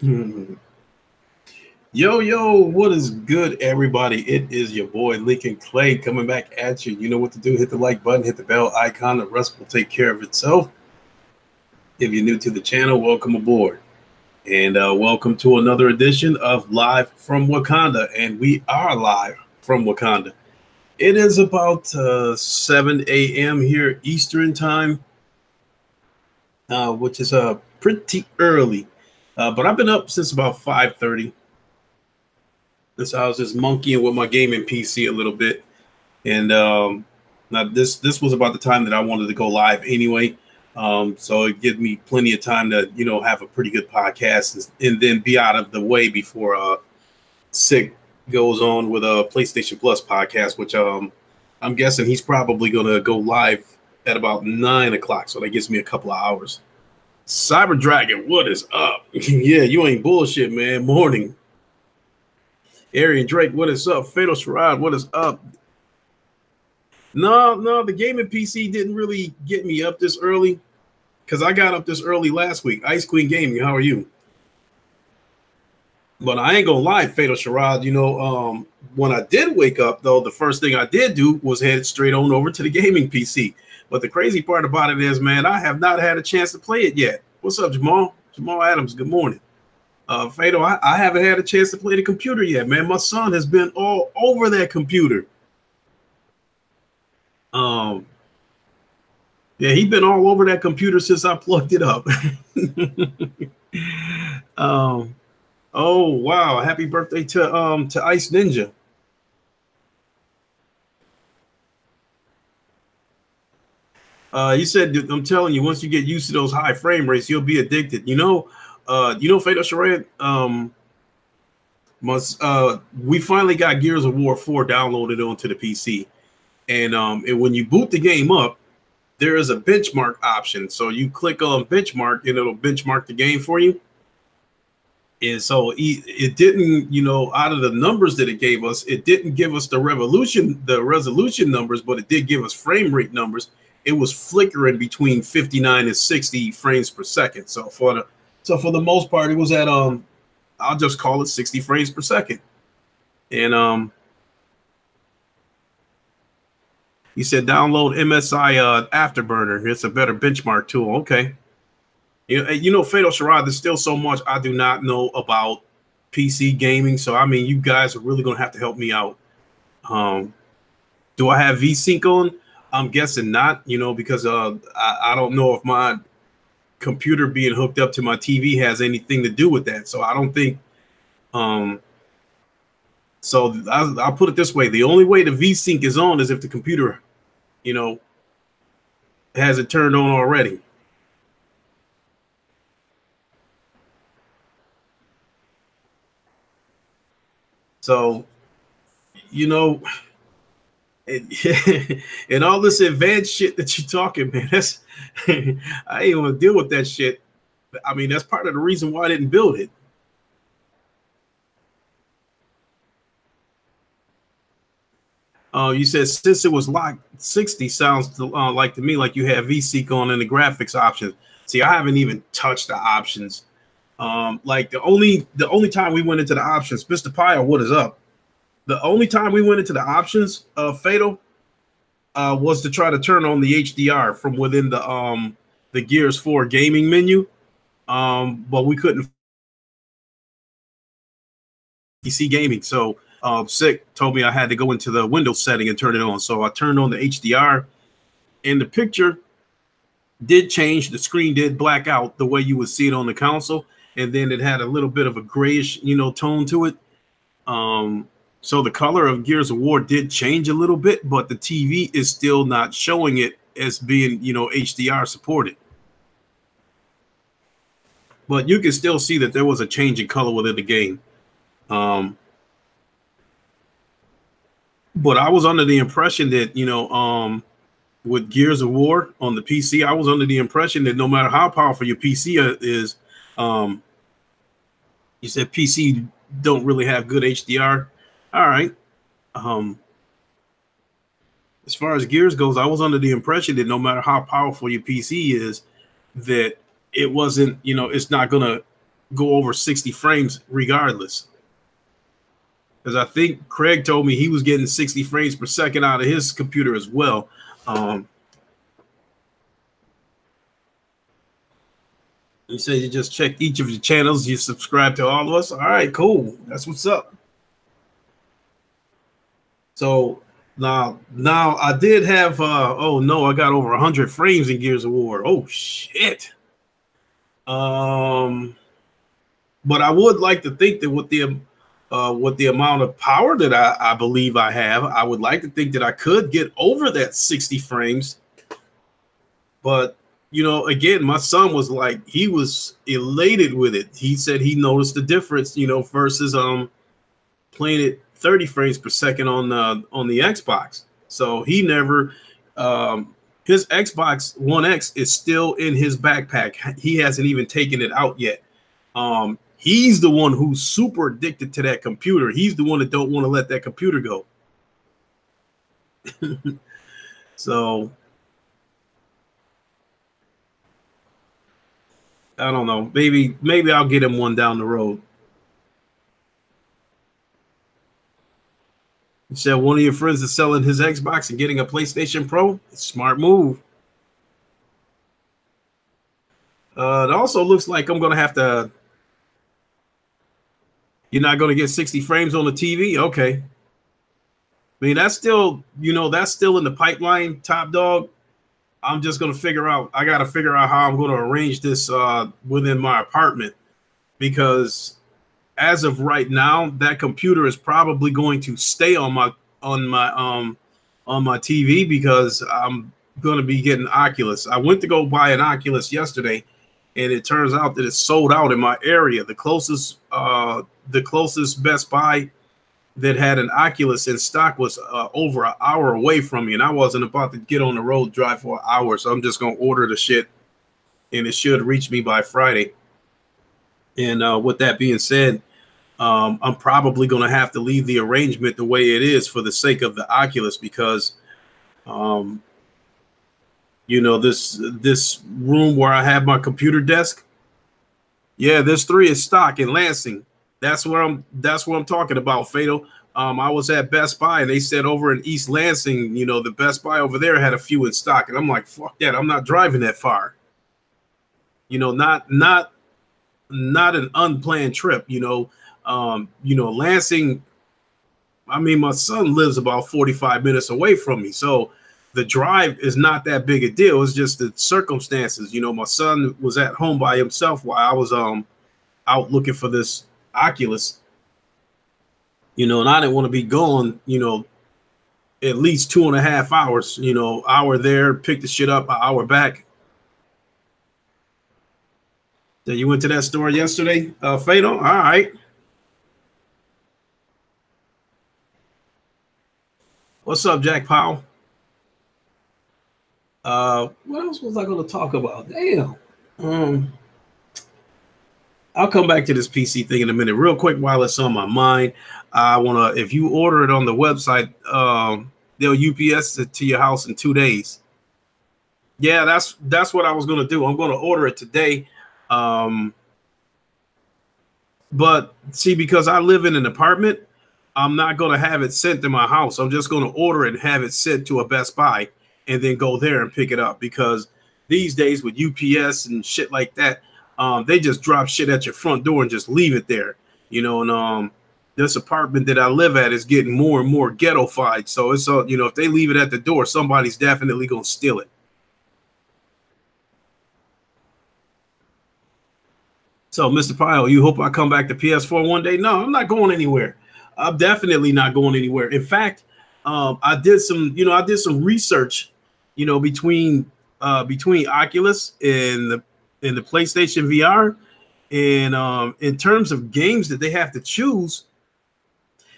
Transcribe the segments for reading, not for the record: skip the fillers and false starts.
Yo, yo, what is good, everybody? It is your boy Lincoln Clay coming back at you. You know what to do. Hit the like button, hit the bell icon. The rest will take care of itself. If you're new to the channel, welcome aboard. And welcome to another edition of Live from Wakanda. And we are live from Wakanda. It is about 7 a.m. here Eastern time, which is pretty early. But I've been up since about 5:30. So I was just monkeying with my gaming PC a little bit, and now this was about the time that I wanted to go live anyway. So it gives me plenty of time to have a pretty good podcast and then be out of the way before Sick goes on with a PlayStation Plus podcast, which I'm guessing he's probably gonna go live at about 9 o'clock. So that gives me a couple of hours. Cyber Dragon, what is up? Yeah, you ain't bullshit, man. Morning. Arian Drake, what is up? Fatal Sherrod, what is up? No, the gaming PC didn't really get me up this early because I got up this early last week. Ice Queen Gaming, how are you? But I ain't gonna lie, Fatal Sherrod. When I did wake up, though, the first thing I did do was head straight on over to the gaming PC. But the crazy part about it is, man, I have not had a chance to play it yet. What's up, Jamal? Jamal Adams, good morning. Fatal, I haven't had a chance to play the computer yet, man. My son has been all over that computer. Um, yeah, he's been all over that computer since I plugged it up. um, oh wow! Happy birthday to Ice Ninja. You said I'm telling you, once you get used to those high frame rates, you'll be addicted. Fatal Charade. We finally got Gears of War 4 downloaded onto the PC, and when you boot the game up, there is a benchmark option. So you click on benchmark, and it'll benchmark the game for you. And so it didn't, out of the numbers that it gave us, it didn't give us the resolution numbers, but it did give us frame rate numbers. It was flickering between 59 and 60 frames per second. So for the most part, it was at I'll just call it 60 frames per second. And you said download MSI Afterburner. It's a better benchmark tool. Okay. Fatal Sherrod, there's still so much I do not know about PC gaming. So, I mean, you guys are really going to have to help me out. Do I have VSync on? I'm guessing not, because I don't know if my computer being hooked up to my TV has anything to do with that. So I don't think. So I'll put it this way. The only way the VSync is on is if the computer, has it turned on already. So, and all this advanced shit that you're talking, man, that's I ain't want to deal with that shit. I mean, that's part of the reason why I didn't build it. You said since it was locked 60, sounds like to me like you have VSync on in the graphics options. See, I haven't even touched the options. Like the only time we went into the options, Mr. Pyle, what is up? The only time we went into the options of Fatal was to try to turn on the HDR from within the Gears 4 gaming menu. But we couldn't PC gaming. So Sick told me I had to go into the Windows setting and turn it on. So I turned on the HDR, and the picture did change. The screen did black out the way you would see it on the console, and then it had a little bit of a grayish, tone to it. So the color of Gears of War did change a little bit, but the TV is still not showing it as being, HDR supported. But you can still see that there was a change in color within the game. But I was under the impression that, with Gears of War on the PC, I was under the impression that no matter how powerful your PC is, you said PC don't really have good HDR. All right. As far as Gears goes, I was under the impression that no matter how powerful your PC is, that it wasn't, it's not gonna go over 60 frames regardless. Because I think Craig told me he was getting 60 frames per second out of his computer as well. You said you just checked each of your channels. You subscribe to all of us. All right, cool. That's what's up. So now I did have. Oh no, I got over 100 frames in Gears of War. Oh shit. But I would like to think that with the amount of power that I believe I have, I would like to think that I could get over that 60 frames. But you know, again, my son was like, he was elated with it. He said he noticed the difference, you know, versus playing it 30 frames per second on the Xbox. So he never his Xbox One X is still in his backpack. He hasn't even taken it out yet. He's the one who's super addicted to that computer. He's the one that don't want to let that computer go. So I don't know. Maybe I'll get him one down the road. You said one of your friends is selling his Xbox and getting a PlayStation Pro. Smart move. It also looks like I'm going to have to. You're not going to get 60 frames on the TV? Okay. I mean, that's still, you know, that's still in the pipeline, Top Dog. I'm just going to figure out. I got to figure out how I'm going to arrange this within my apartment, because as of right now, that computer is probably going to stay on my TV, because I'm going to be getting Oculus. I went to go buy an Oculus yesterday, and it turns out that it's sold out in my area. The closest Best Buy that had an Oculus in stock was over an hour away from me, and I wasn't about to get on the road, drive for an hour, so I'm just going to order the shit, and it should reach me by Friday. And with that being said, I'm probably going to have to leave the arrangement the way it is for the sake of the Oculus, because you know, this room where I have my computer desk, yeah, this 3 is stock in Lansing. That's what I'm talking about, Fatal. I was at Best Buy, and they said over in East Lansing, you know, the Best Buy over there had a few in stock, and I'm like, fuck that, I'm not driving that far. You know, not an unplanned trip. You know, Lansing. I mean, my son lives about 45 minutes away from me, so the drive is not that big a deal. It's just the circumstances. You know, my son was at home by himself while I was out looking for this Oculus. You know, and I didn't want to be gone, you know, at least 2.5 hours. You know, hour there, pick the shit up, an hour back. So you went to that store yesterday, Fatal? All right. What's up, Jack Powell? What else was I going to talk about? Damn. I'll come back to this PC thing in a minute. Real quick, while it's on my mind, I want to, if you order it on the website, they'll UPS it to your house in 2 days. Yeah, that's what I was going to do. I'm going to order it today. But see, because I live in an apartment, I'm not going to have it sent to my house. I'm just going to order it and have it sent to a Best Buy and then go there and pick it up, because these days with UPS and shit like that, they just drop shit at your front door and just leave it there, you know. And this apartment that I live at is getting more and more ghettofied. So it's you know, if they leave it at the door, somebody's definitely going to steal it. So, Mr. Pyle, you hope I come back to PS4 one day? No, I'm not going anywhere. I'm definitely not going anywhere. In fact, I did some research, you know, between Oculus and the PlayStation VR, and in terms of games that they have to choose.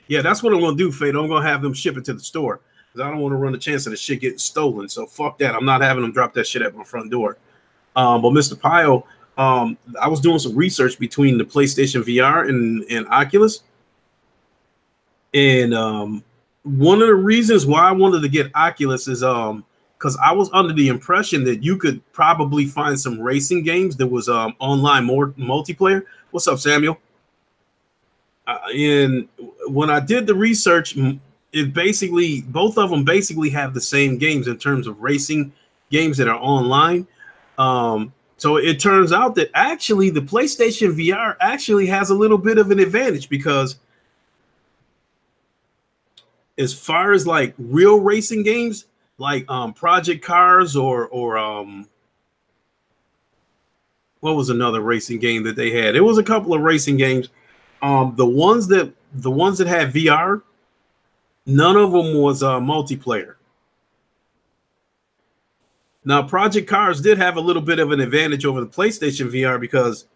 Yeah, that's what I'm going to do, Fade. I'm going to have them ship it to the store, because I don't want to run the chance of the shit getting stolen. So fuck that. I'm not having them drop that shit at my front door. But Mr. Pyle, I was doing some research between the PlayStation VR and Oculus. And one of the reasons why I wanted to get Oculus is because I was under the impression that you could probably find some racing games that was online more multiplayer. What's up, Samuel? And when I did the research, it basically both of them basically have the same games in terms of racing games that are online. So it turns out that actually the PlayStation VR actually has a little bit of an advantage because as far as like real racing games, like Project Cars or what was another racing game that they had? It was a couple of racing games. The ones that had VR, none of them was multiplayer. Now, Project Cars did have a little bit of an advantage over the PlayStation VR because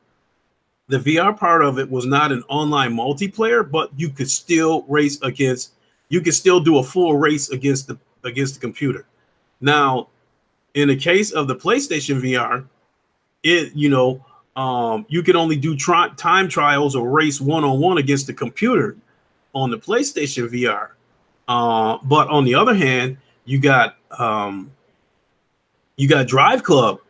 the VR part of it was not an online multiplayer, but you could still race against. You could still do a full race against the computer. Now, in the case of the PlayStation VR, you can only do time trials or race one-on-one against the computer on the PlayStation VR. But on the other hand, you got Drive Club,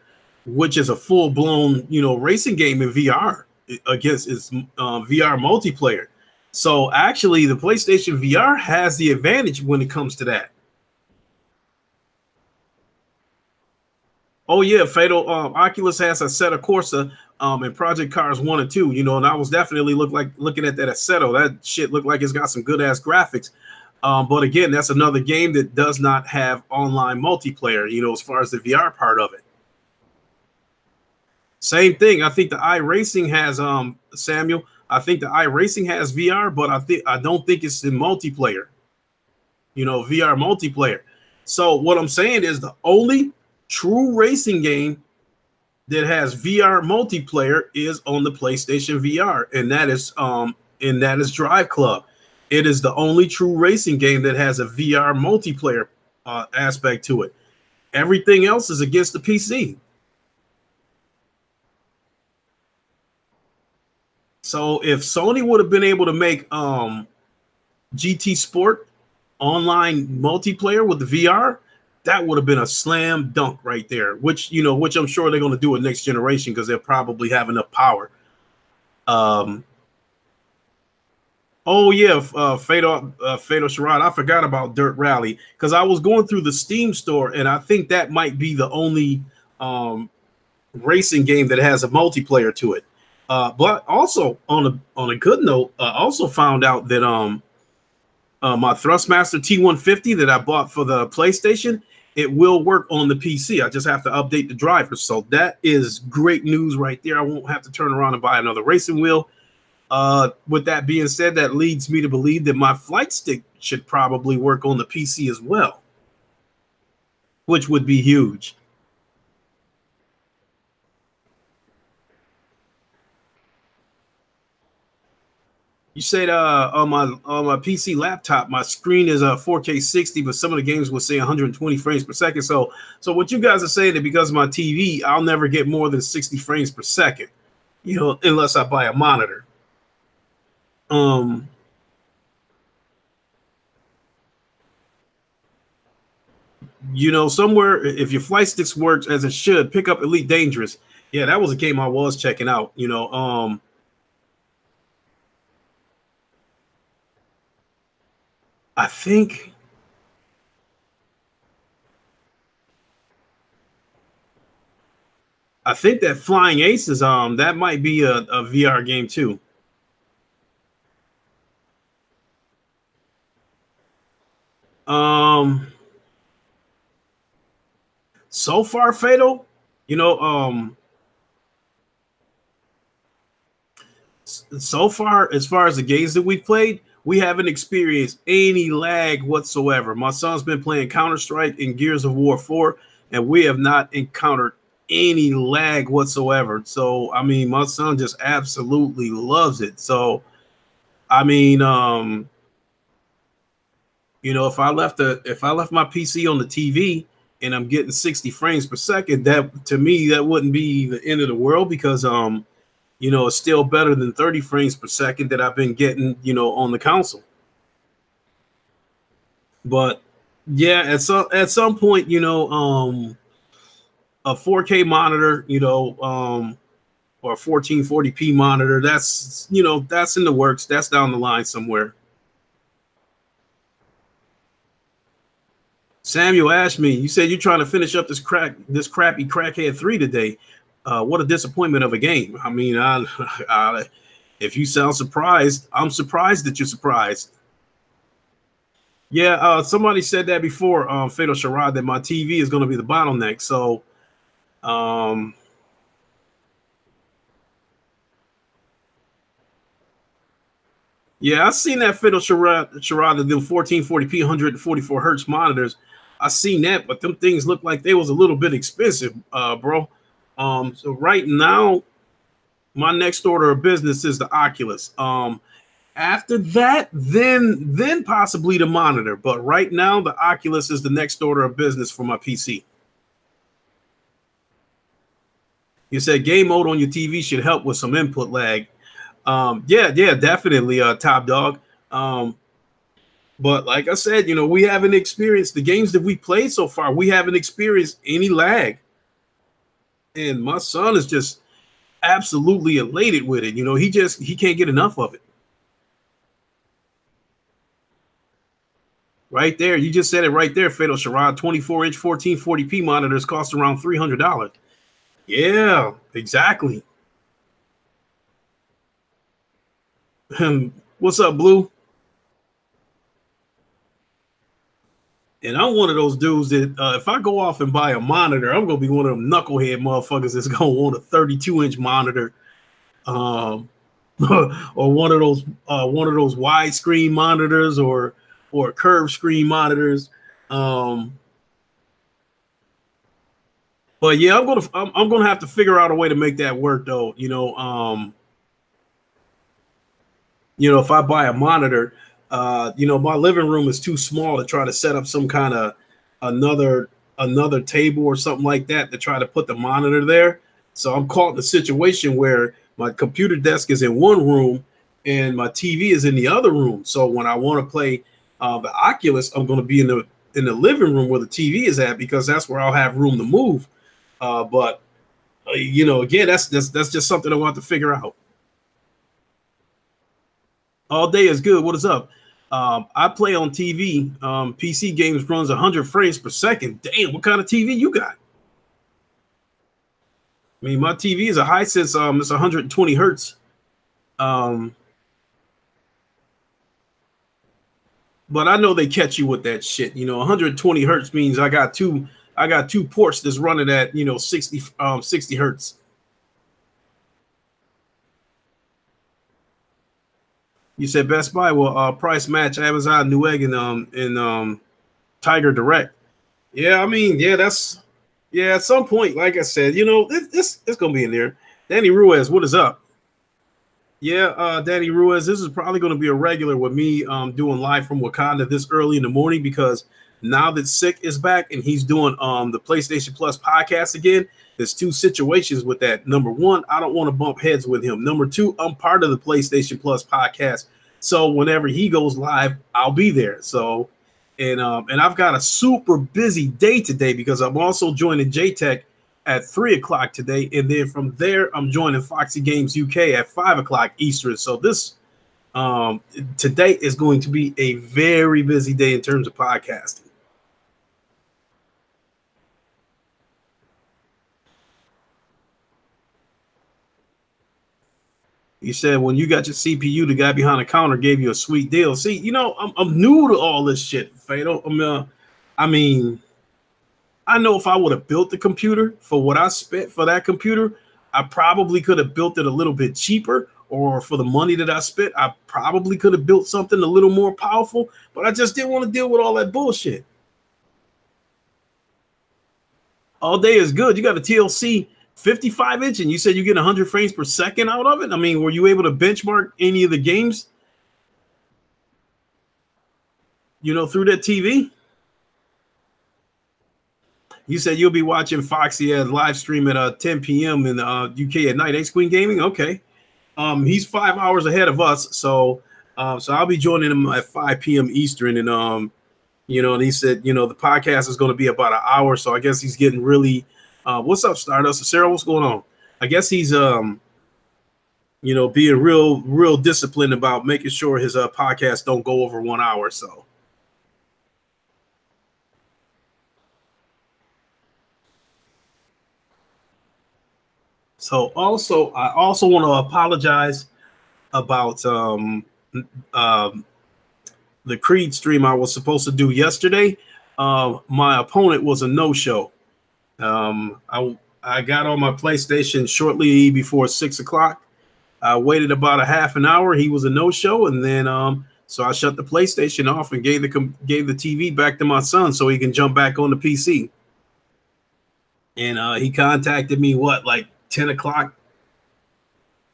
which is a full-blown racing game in VR against its VR multiplayer. So actually, the PlayStation VR has the advantage when it comes to that. Oh yeah, Fatal. Oculus has a Assetto Corsa in Project Cars 1 and 2, and I was definitely looking at that Assetto. That shit looked like it's got some good ass graphics. But again, that's another game that does not have online multiplayer, as far as the VR part of it. Same thing. I think the iRacing has Samuel. I think the iRacing has VR, but I don't think it's in multiplayer. VR multiplayer. So what I'm saying is the only true racing game that has VR multiplayer is on the PlayStation VR, and that is Drive Club. It is the only true racing game that has a VR multiplayer aspect to it. Everything else is against the PC. So if Sony would have been able to make GT Sport online multiplayer with the VR, that would have been a slam dunk right there. Which I'm sure they're going to do it next generation because they'll probably have enough power. Oh yeah, Fatal Sherrod. I forgot about Dirt Rally because I was going through the Steam store, and I think that might be the only racing game that has a multiplayer to it. But also on a good note, I also found out that my Thrustmaster T150 that I bought for the PlayStation, it will work on the PC. I just have to update the drivers. So that is great news right there. I won't have to turn around and buy another racing wheel. With that being said, that leads me to believe that my flight stick should probably work on the PC as well, which would be huge. You said on my PC laptop, my screen is 4K 60, but some of the games will say 120 frames per second. So what you guys are saying that because of my TV, I'll never get more than 60 frames per second, unless I buy a monitor. Somewhere if your flight sticks works as it should, pick up Elite Dangerous. Yeah, that was a game I was checking out. I think that Flying Aces that might be a VR game too. So far, Fatal, so far as the games that we've played, we haven't experienced any lag whatsoever. My son's been playing Counter-Strike and Gears of War 4, and we have not encountered any lag whatsoever. So, I mean, my son just absolutely loves it. So, I mean, if I left my PC on the TV and I'm getting 60 frames per second, that to me that wouldn't be the end of the world because it's still better than 30 frames per second that I've been getting, on the console. But Yeah, at some point, a 4K monitor, or a 1440p monitor, that's in the works. That's down the line somewhere. Samuel asked me, you said you're trying to finish up this crappy Crackhead 3 today. What a disappointment of a game. I mean, if you sound surprised, I'm surprised that you're surprised. Yeah, somebody said that before, Fatal Sharad, that my TV is going to be the bottleneck. So, um, yeah, I seen that Fatal Sharad, the 1440p, 144 hertz monitors. I seen that, but them things look like they was a little bit expensive, bro. So right now, my next order of business is the Oculus. After that, then possibly the monitor. But right now, the Oculus is the next order of business for my PC. You said game mode on your TV should help with some input lag. Yeah, definitely, Top Dog. But like I said, we haven't experienced the games that we played so far. We haven't experienced any lag, and my son is just absolutely elated with it. He can't get enough of it. Right there, you just said it right there, Fatal Sharad. 24-inch 1440p monitors cost around $300. Yeah, exactly. What's up, Blue? And I'm one of those dudes that if I go off and buy a monitor, I'm gonna be one of them knucklehead motherfuckers that's gonna want a 32-inch monitor, um, or one of those widescreen monitors, or curved screen monitors. Um, but yeah, I'm gonna have to figure out a way to make that work though. If I buy a monitor, my living room is too small to try to set up some kind of another another table or something like that to try to put the monitor there. So I'm caught in a situation where my computer desk is in one room and my TV is in the other room. So when I want to play the Oculus, I'm going to be in the living room where the TV is at, because that's where I'll have room to move. But again, that's just something I want to figure out. All day is good. What is up? I play on TV. PC games runs 100 frames per second. Damn, what kind of TV you got? I mean, my TV is a Hisense. It's 120 hertz. Um, but I know they catch you with that shit. 120 hertz means I got two ports that's running at 60 hertz. You said Best Buy will price match Amazon, Newegg, and Tiger Direct. Yeah, I mean, yeah. At some point, like I said, it's gonna be in there. Danny Ruiz, what is up? Yeah, Danny Ruiz, this is probably going to be a regular with me doing live from Wakanda this early in the morning, because now that Sick is back and he's doing the PlayStation Plus podcast again, there's two situations with that. Number one, I don't want to bump heads with him. Number two, I'm part of the PlayStation Plus podcast, so whenever he goes live, I'll be there. So, and I've got a super busy day today because I'm also joining JTech at 3 o'clock today, and then from there I'm joining Foxy Games UK at 5 o'clock Eastern. So this today is going to be a very busy day in terms of podcasting. You said when you got your CPU, the guy behind the counter gave you a sweet deal. See, I'm new to all this shit, Fatal. I mean, I know if I would have built the computer for what I spent for that computer, I probably could have built it a little bit cheaper, or for the money that I spent, I probably could have built something a little more powerful, but I just didn't want to deal with all that bullshit. All day is good. You got a TLC 55-inch, and you said you get 100 frames per second out of it. I mean, were you able to benchmark any of the games, through that TV? You said you'll be watching Foxy at live stream at 10 p.m. in the UK at night. Ace Queen Gaming, okay. He's 5 hours ahead of us, so I'll be joining him at 5 p.m. Eastern, and And he said, the podcast is going to be about an hour. So I guess he's getting really, what's up, Stardust? Sarah, what's going on? I guess he's, being real disciplined about making sure his podcast don't go over 1 hour. So I also want to apologize about the Creed stream I was supposed to do yesterday. My opponent was a no-show. I got on my PlayStation shortly before 6 o'clock. I waited about a half an hour. He was a no-show, and then so I shut the PlayStation off and gave the TV back to my son so he can jump back on the PC. And he contacted me like 10 o'clock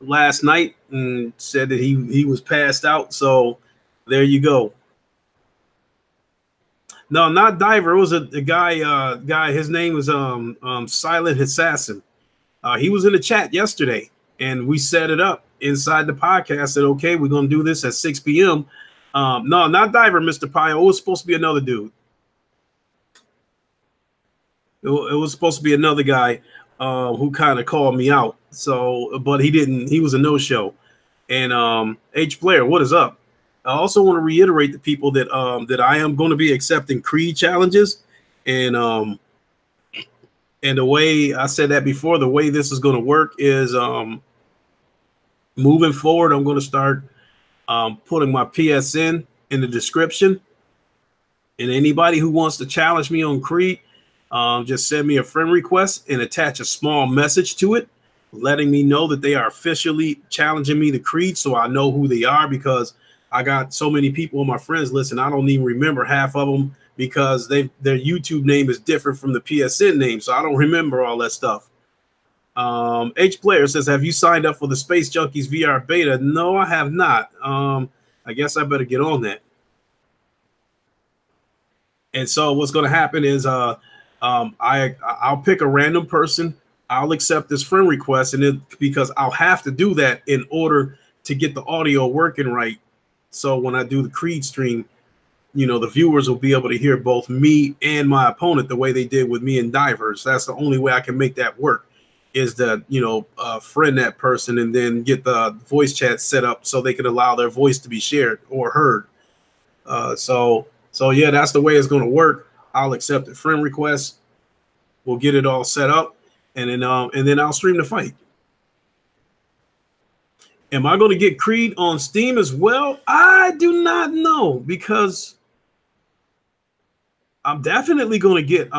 last night and said that he was passed out. So there you go. No, not Diver. It was a guy. His name was Silent Assassin. He was in the chat yesterday, and we set it up inside the podcast. Said, okay, we're gonna do this at 6 p.m. No, not Diver, Mr. Pio. It was supposed to be another dude. It was supposed to be another guy who kind of called me out. So, but he didn't. He was a no-show. And H Player, what is up? I also want to reiterate to people that that I am going to be accepting Creed challenges, and the way I said that before, the way this is going to work is moving forward. I'm going to start putting my PSN in the description, and anybody who wants to challenge me on Creed, just send me a friend request and attach a small message to it, letting me know that they are officially challenging me to Creed, so I know who they are, because I got so many people on my friends list, and I don't even remember half of them because their YouTube name is different from the PSN name, so I don't remember all that stuff. H Player says, have you signed up for the Space Junkies VR beta? No, I have not. I guess I better get on that. And so what's going to happen is I'll pick a random person. I'll accept this friend request, and then because I'll have to do that in order to get the audio working right. So when I do the Creed stream, the viewers will be able to hear both me and my opponent the way they did with me and Divers. That's the only way I can make that work, is that, friend that person and then get the voice chat set up so they can allow their voice to be shared or heard. So yeah, that's the way it's going to work. I'll accept a friend request. We'll get it all set up, and then I'll stream the fight. Am I going to get Creed on Steam as well? I do not know, because I'm definitely going to get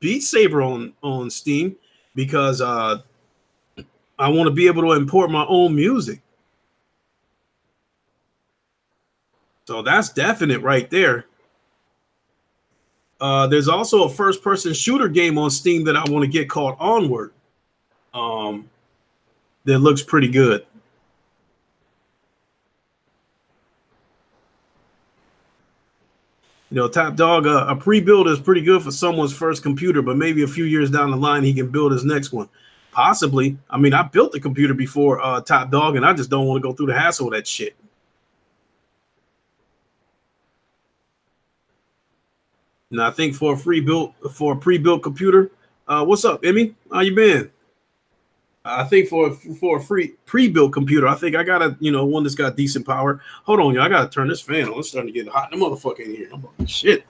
Beat Saber on Steam, because I want to be able to import my own music. So that's definite right there. There's also a first-person shooter game on Steam that I want to get called Onward. That looks pretty good. Top Dog, a pre-build is pretty good for someone's first computer, but maybe a few years down the line, he can build his next one. Possibly. I mean, I built the computer before, Top Dog, and I just don't want to go through the hassle of that shit. And I think for a pre-built computer, what's up, Emmy? How you been? I think for a free pre-built computer, I think I got one that's got decent power. Hold on, y'all. I gotta turn this fan on. It's starting to get hot in the motherfucker in here. Shit,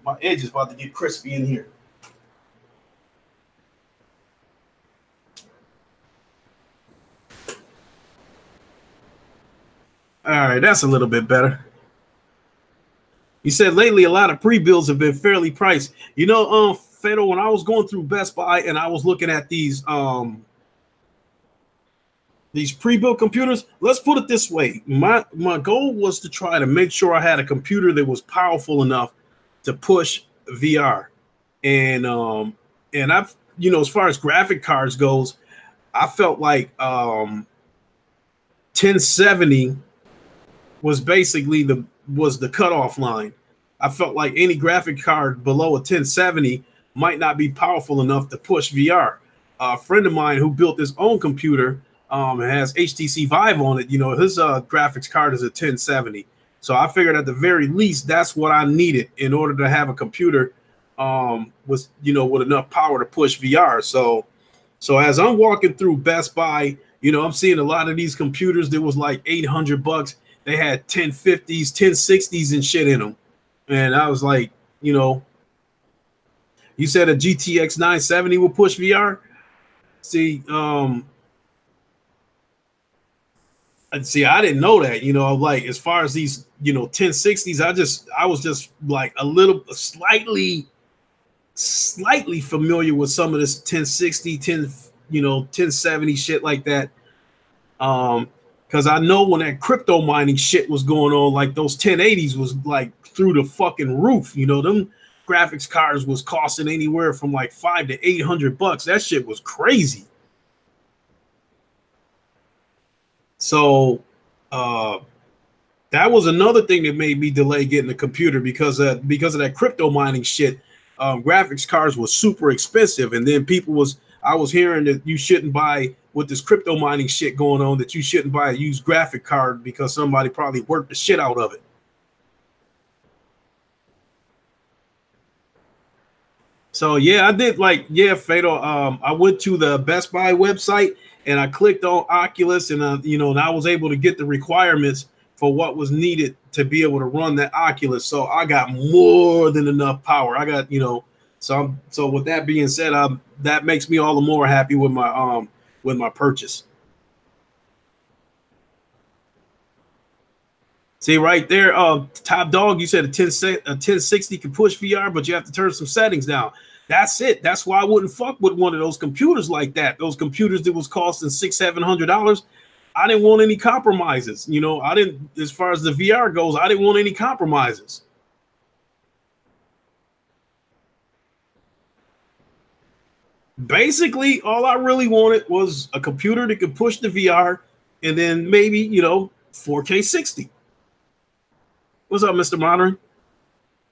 my edge is about to get crispy in here. All right, that's a little bit better. He said lately a lot of pre-builds have been fairly priced. Fado, when I was going through Best Buy and I was looking at these pre-built computers, let's put it this way. My goal was to try to make sure I had a computer that was powerful enough to push VR. And I've, as far as graphic cards goes, I felt like 1070 was basically the cutoff line. I felt like any graphic card below a 1070 might not be powerful enough to push VR. A friend of mine who built his own computer has HTC Vive on it. His graphics card is a 1070. So I figured at the very least that's what I needed in order to have a computer with with enough power to push VR. So as I'm walking through Best Buy, I'm seeing a lot of these computers that was like $800. They had 1050s, 1060s and shit in them. And I was like, you said a GTX 970 will push VR? See, I didn't know that, like as far as these, 1060s, I was just like a little slightly familiar with some of this 1060, 1070 shit like that. Because I know when that crypto mining shit was going on, like those 1080s was like through the fucking roof. Them graphics cards was costing anywhere from like $500 to $800. That shit was crazy. So that was another thing that made me delay getting a computer because of that crypto mining shit. Graphics cards was super expensive, and then I was hearing that you shouldn't buy with this crypto mining shit going on, that you shouldn't buy a used graphic card because somebody probably worked the shit out of it. So yeah, I did Fatal. I went to the Best Buy website and I clicked on Oculus, and and I was able to get the requirements for what was needed to be able to run that Oculus. So I got more than enough power. I got so with that being said, that makes me all the more happy with my purchase. See right there, Top Dog, you said a 1060 can push VR, but you have to turn some settings down. That's it. That's why I wouldn't fuck with one of those computers like that. Those computers that was costing $600-700. I didn't want any compromises. I didn't, as far as the VR goes, I didn't want any compromises. Basically, all I really wanted was a computer that could push the VR, and then maybe 4K 60. What's up, Mr. Modern?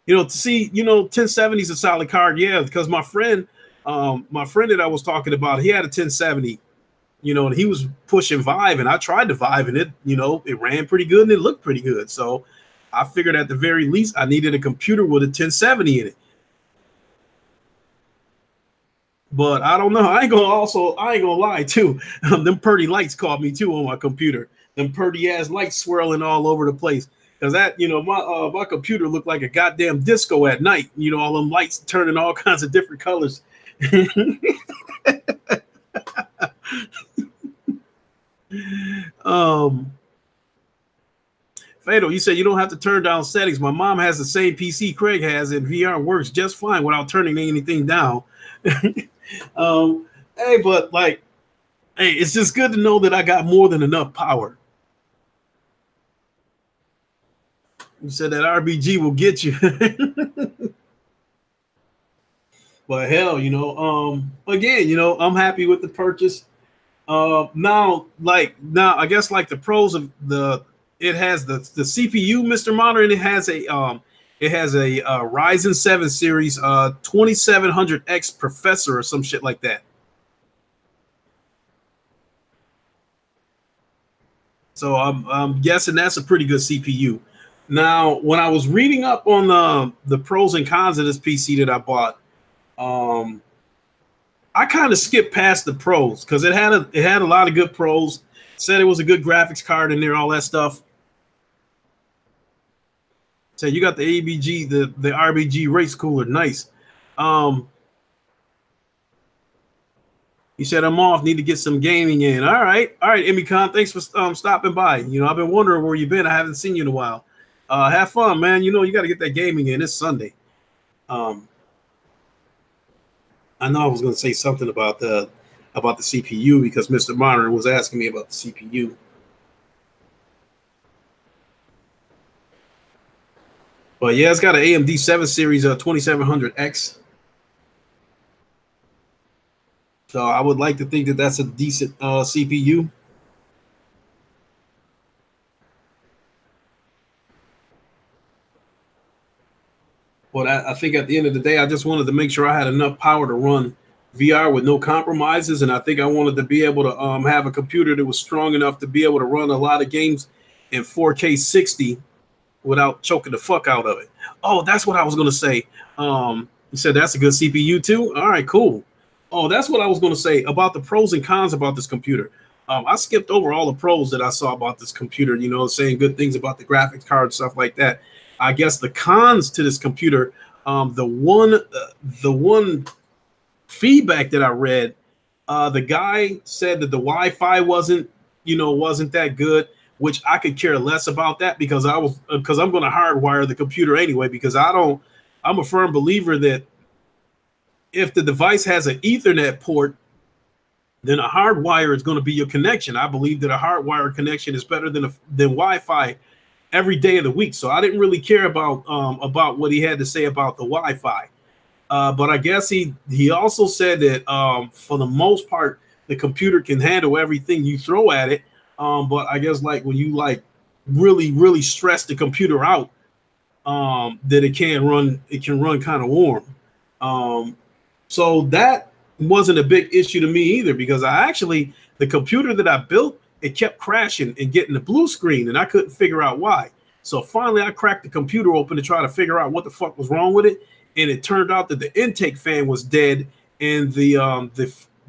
To see 1070 is a solid card, yeah. Because my friend that I was talking about, he had a 1070, and he was pushing Vive, and I tried the Vive, and it ran pretty good and it looked pretty good. So I figured at the very least I needed a computer with a 1070 in it. But I don't know. I ain't gonna lie too. Them pretty lights caught me too on my computer. Them pretty ass lights swirling all over the place. Cause that, my computer looked like a goddamn disco at night. All them lights turning all kinds of different colors. Fatal, you said you don't have to turn down settings. My mom has the same PC Craig has, and VR works just fine without turning anything down. Hey, but it's just good to know that I got more than enough power. You said that RBG will get you. But hell, again, I'm happy with the purchase. Now I guess like the pros of it has the CPU, Mr. Modern, it has a Ryzen 7 series 2700X Professor or some shit like that. So I'm guessing that's a pretty good CPU. Now, when I was reading up on the pros and cons of this PC that I bought, I kind of skipped past the pros because it had a lot of good pros. Said it was a good graphics card in there, all that stuff. So you got the ABG, the RBG race cooler, nice. He said I'm off, need to get some gaming in. All right, Emicon, thanks for stopping by. I've been wondering where you've been. I haven't seen you in a while. Have fun, man. You got to get that gaming in. It's Sunday. I know I was going to say something about the CPU because Mr. Monitor was asking me about the CPU. But yeah, it's got an AMD 7 Series 2700X. So I would like to think that that's a decent CPU. But I think at the end of the day, I just wanted to make sure I had enough power to run VR with no compromises. And I think I wanted to be able to have a computer that was strong enough to be able to run a lot of games in 4K 60 without choking the fuck out of it. Oh, that's what I was gonna say. You said that's a good CPU too. All right, cool. Oh, that's what I was gonna say about the pros and cons about this computer. I skipped over all the pros that I saw about this computer. You know, saying good things about the graphics card, stuff like that. I guess the cons to this computer, the one feedback that I read, the guy said that the Wi-Fi wasn't that good, which I could care less about that because I'm going to hardwire the computer anyway because I'm a firm believer that if the device has an Ethernet port, then a hardwire is going to be your connection. I believe that a hardwire connection is better than Wi-Fi every day of the week. So I didn't really care about what he had to say about the Wi-Fi. But I guess he also said that for the most part, the computer can handle everything you throw at it. But I guess like when you like really stress the computer out, that it can run kind of warm. So that wasn't a big issue to me either because the computer that I built, it kept crashing and getting the blue screen and I couldn't figure out why. So finally I cracked the computer open to try to figure out what the fuck was wrong with it. And it turned out that the intake fan was dead and the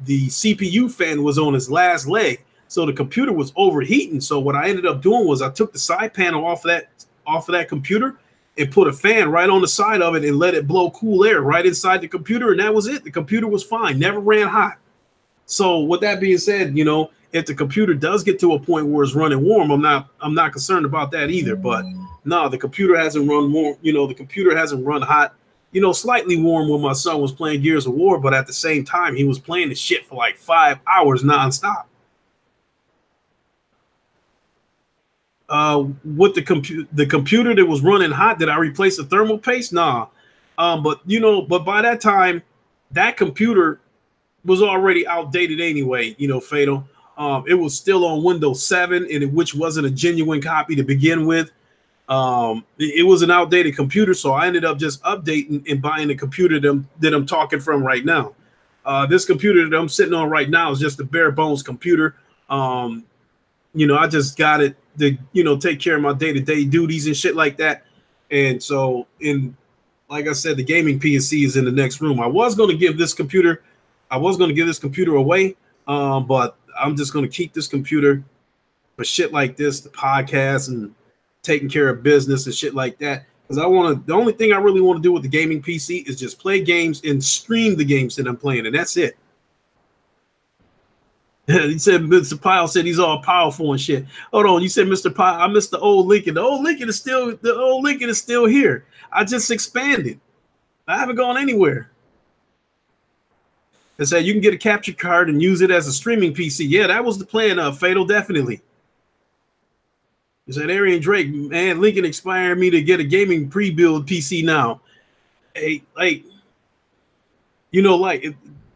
CPU fan was on its last leg. So the computer was overheating. So what I ended up doing was I took the side panel off of that computer and put a fan right on the side of it and let it blow cool air right inside the computer. And that was it. The computer was fine, never ran hot. So with that being said, you know, if the computer does get to a point where it's running warm, I'm not concerned about that either. But no, the computer hasn't run warm. You know, the computer hasn't run hot. You know, slightly warm when my son was playing Gears of War, but at the same time, he was playing the shit for like 5 hours nonstop. With the computer that was running hot, did I replace the thermal paste? Nah. But by that time, that computer was already outdated anyway, you know, Fatal. It was still on Windows 7, which wasn't a genuine copy to begin with. It was an outdated computer, so I ended up just updating and buying the computer that I'm talking from right now. This computer that I'm sitting on right now is just a bare bones computer. I just got it to, take care of my day-to-day duties and shit like that. And so, like I said, the gaming PC is in the next room. I was going to give this computer away, but I'm just going to keep this computer for shit like this, the podcast and taking care of business and shit like that. Because the only thing I really want to do with the gaming PC is just play games and stream the games that I'm playing, and that's it. He said Mr. Pyle said he's all powerful and shit. Hold on, you said Mr. Pyle. I missed the old Lincoln. The old Lincoln is still here. I just expanded. I haven't gone anywhere. They said you can get a capture card and use it as a streaming PC. Yeah, that was the plan of Fatal, definitely. He said Arian Drake, man, Lincoln inspired me to get a gaming pre-build PC now. Hey,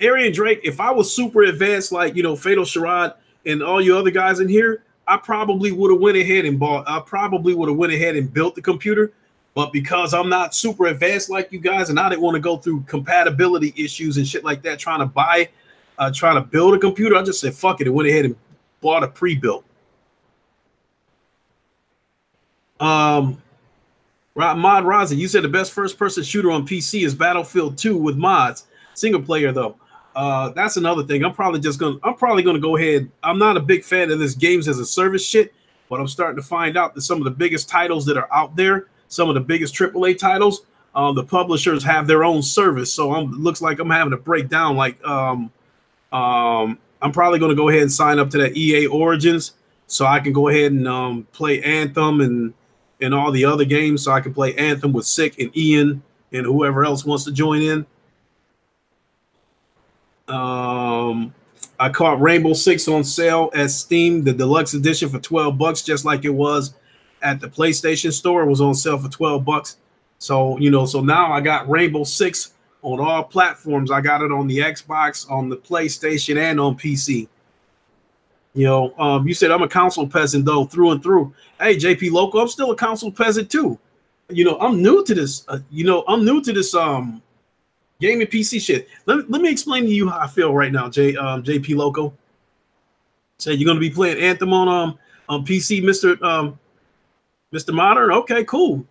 Arian Drake, if I was super advanced like, Fatal Sherrod and all you other guys in here, I probably would have went ahead and built the computer. But because I'm not super advanced like you guys, and I didn't want to go through compatibility issues and shit like that, trying to build a computer, I just said, fuck it, and went ahead and bought a pre-built. Mod Raza, you said the best first-person shooter on PC is Battlefield 2 with mods. Single player though. That's another thing. I'm probably gonna go ahead. I'm not a big fan of this games as a service shit, but I'm starting to find out that some of the biggest titles that are out there, some of the biggest AAA titles, the publishers have their own service. So looks like I'm having to break down. I'm probably gonna go ahead and sign up to that EA Origins so I can go ahead and play Anthem and all the other games. So I can play Anthem with Sick and Ian and whoever else wants to join in. I caught Rainbow Six on sale at Steam, the deluxe edition for $12, just like it was at the PlayStation Store. It was on sale for $12. So, so now I got Rainbow Six on all platforms. I got it on the Xbox, on the PlayStation, and on PC. You said I'm a console peasant though, through and through. Hey, JP Loco, I'm still a console peasant too. I'm new to this. Gaming PC shit. Let me explain to you how I feel right now, JP Loco. Say you're gonna be playing Anthem on PC, Mr. Mr. Modern, okay, cool.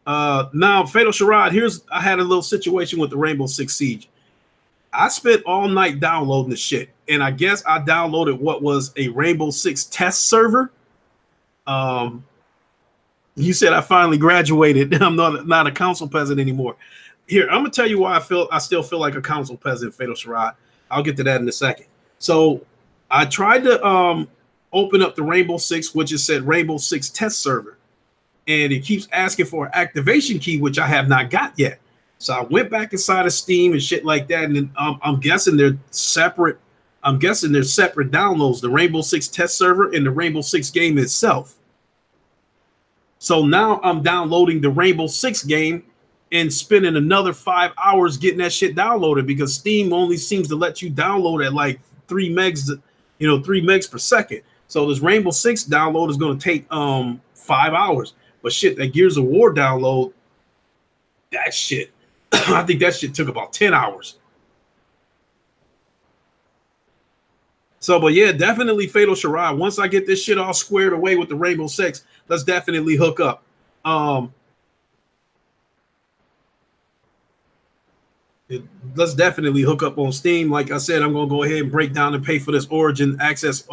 Now, Fatal Charade, I had a little situation with the Rainbow Six Siege. I spent all night downloading the shit, and I guess I downloaded what was a Rainbow Six test server. You said I finally graduated. I'm not a council peasant anymore. Here, I'm gonna tell you why I still feel like a council peasant, Fatal Charade. I'll get to that in a second. So I tried to open up the Rainbow Six, which is said Rainbow Six test server, and it keeps asking for an activation key, which I have not got yet. So I went back inside of Steam and shit like that, and then, I'm guessing they're separate. I'm guessing they're separate downloads: the Rainbow Six test server and the Rainbow Six game itself. So now I'm downloading the Rainbow Six game and spending another 5 hours getting that shit downloaded, because Steam only seems to let you download at like 3 megs, 3 megs per second. So this Rainbow Six download is going to take 5 hours. But shit, that Gears of War download, that shit, I think that shit took about 10 hours. So, but yeah, definitely Fatal Charade. Once I get this shit all squared away with the Rainbow Six, let's definitely hook up. Let's definitely hook up on Steam. Like I said, I'm gonna go ahead and break down and pay for this Origin access.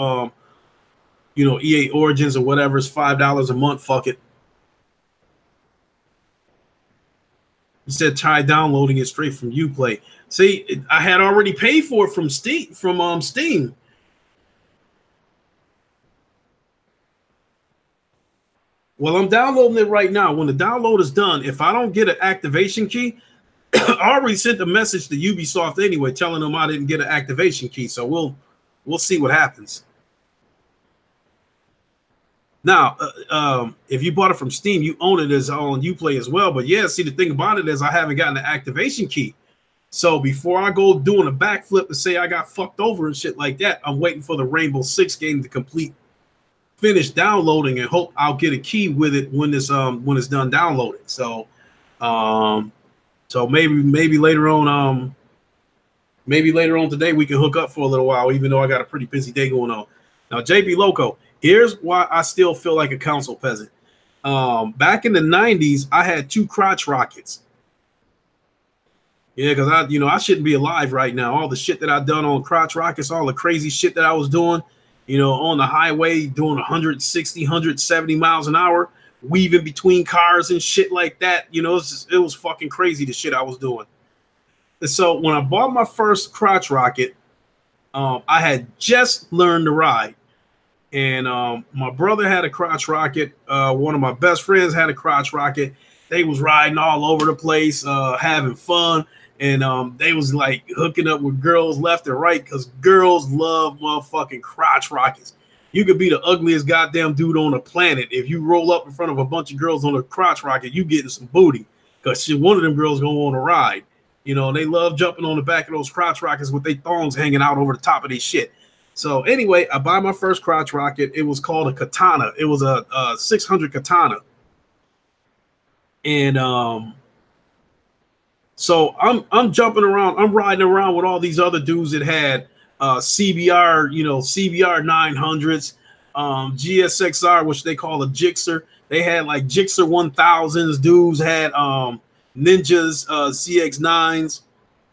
EA Origins or whatever. It's $5 a month. Fuck it. You said try downloading it straight from Uplay. See, I had already paid for it from Steam. Steam. Well, I'm downloading it right now. When the download is done, if I don't get an activation key, I already sent a message to Ubisoft anyway, telling them I didn't get an activation key. So we'll see what happens. Now, if you bought it from Steam, you own it as on Uplay as well. But yeah, see, the thing about it is I haven't gotten the activation key. So before I go doing a backflip and say I got fucked over and shit like that, I'm waiting for the Rainbow Six game to finish downloading, and hope I'll get a key with it when it's done downloading. So maybe later on today we can hook up for a little while, even though I got a pretty busy day going on. Now, JB Loco, here's why I still feel like a council peasant. Back in the 90s, I had 2 crotch rockets. Yeah, because I shouldn't be alive right now. All the shit that I've done on crotch rockets, all the crazy shit that I was doing, on the highway, doing 160, 170 miles an hour, weaving between cars and shit like that. It was fucking crazy, the shit I was doing. And so when I bought my first crotch rocket, I had just learned to ride. And my brother had a crotch rocket. One of my best friends had a crotch rocket. They was riding all over the place, having fun. And they was like hooking up with girls left and right, because girls love motherfucking crotch rockets. You could be the ugliest goddamn dude on the planet. If you roll up in front of a bunch of girls on a crotch rocket, you getting some booty, because one of them girls gonna want to ride. They love jumping on the back of those crotch rockets with their thongs hanging out over the top of their shit. So anyway, I buy my first crotch rocket. It was called a Katana. It was a 600 Katana. And so I'm jumping around. I'm riding around with all these other dudes that had CBR, CBR 900s, GSXR, which they call a Gixxer. They had like Gixxer 1000s. Dudes had Ninjas, CX9s.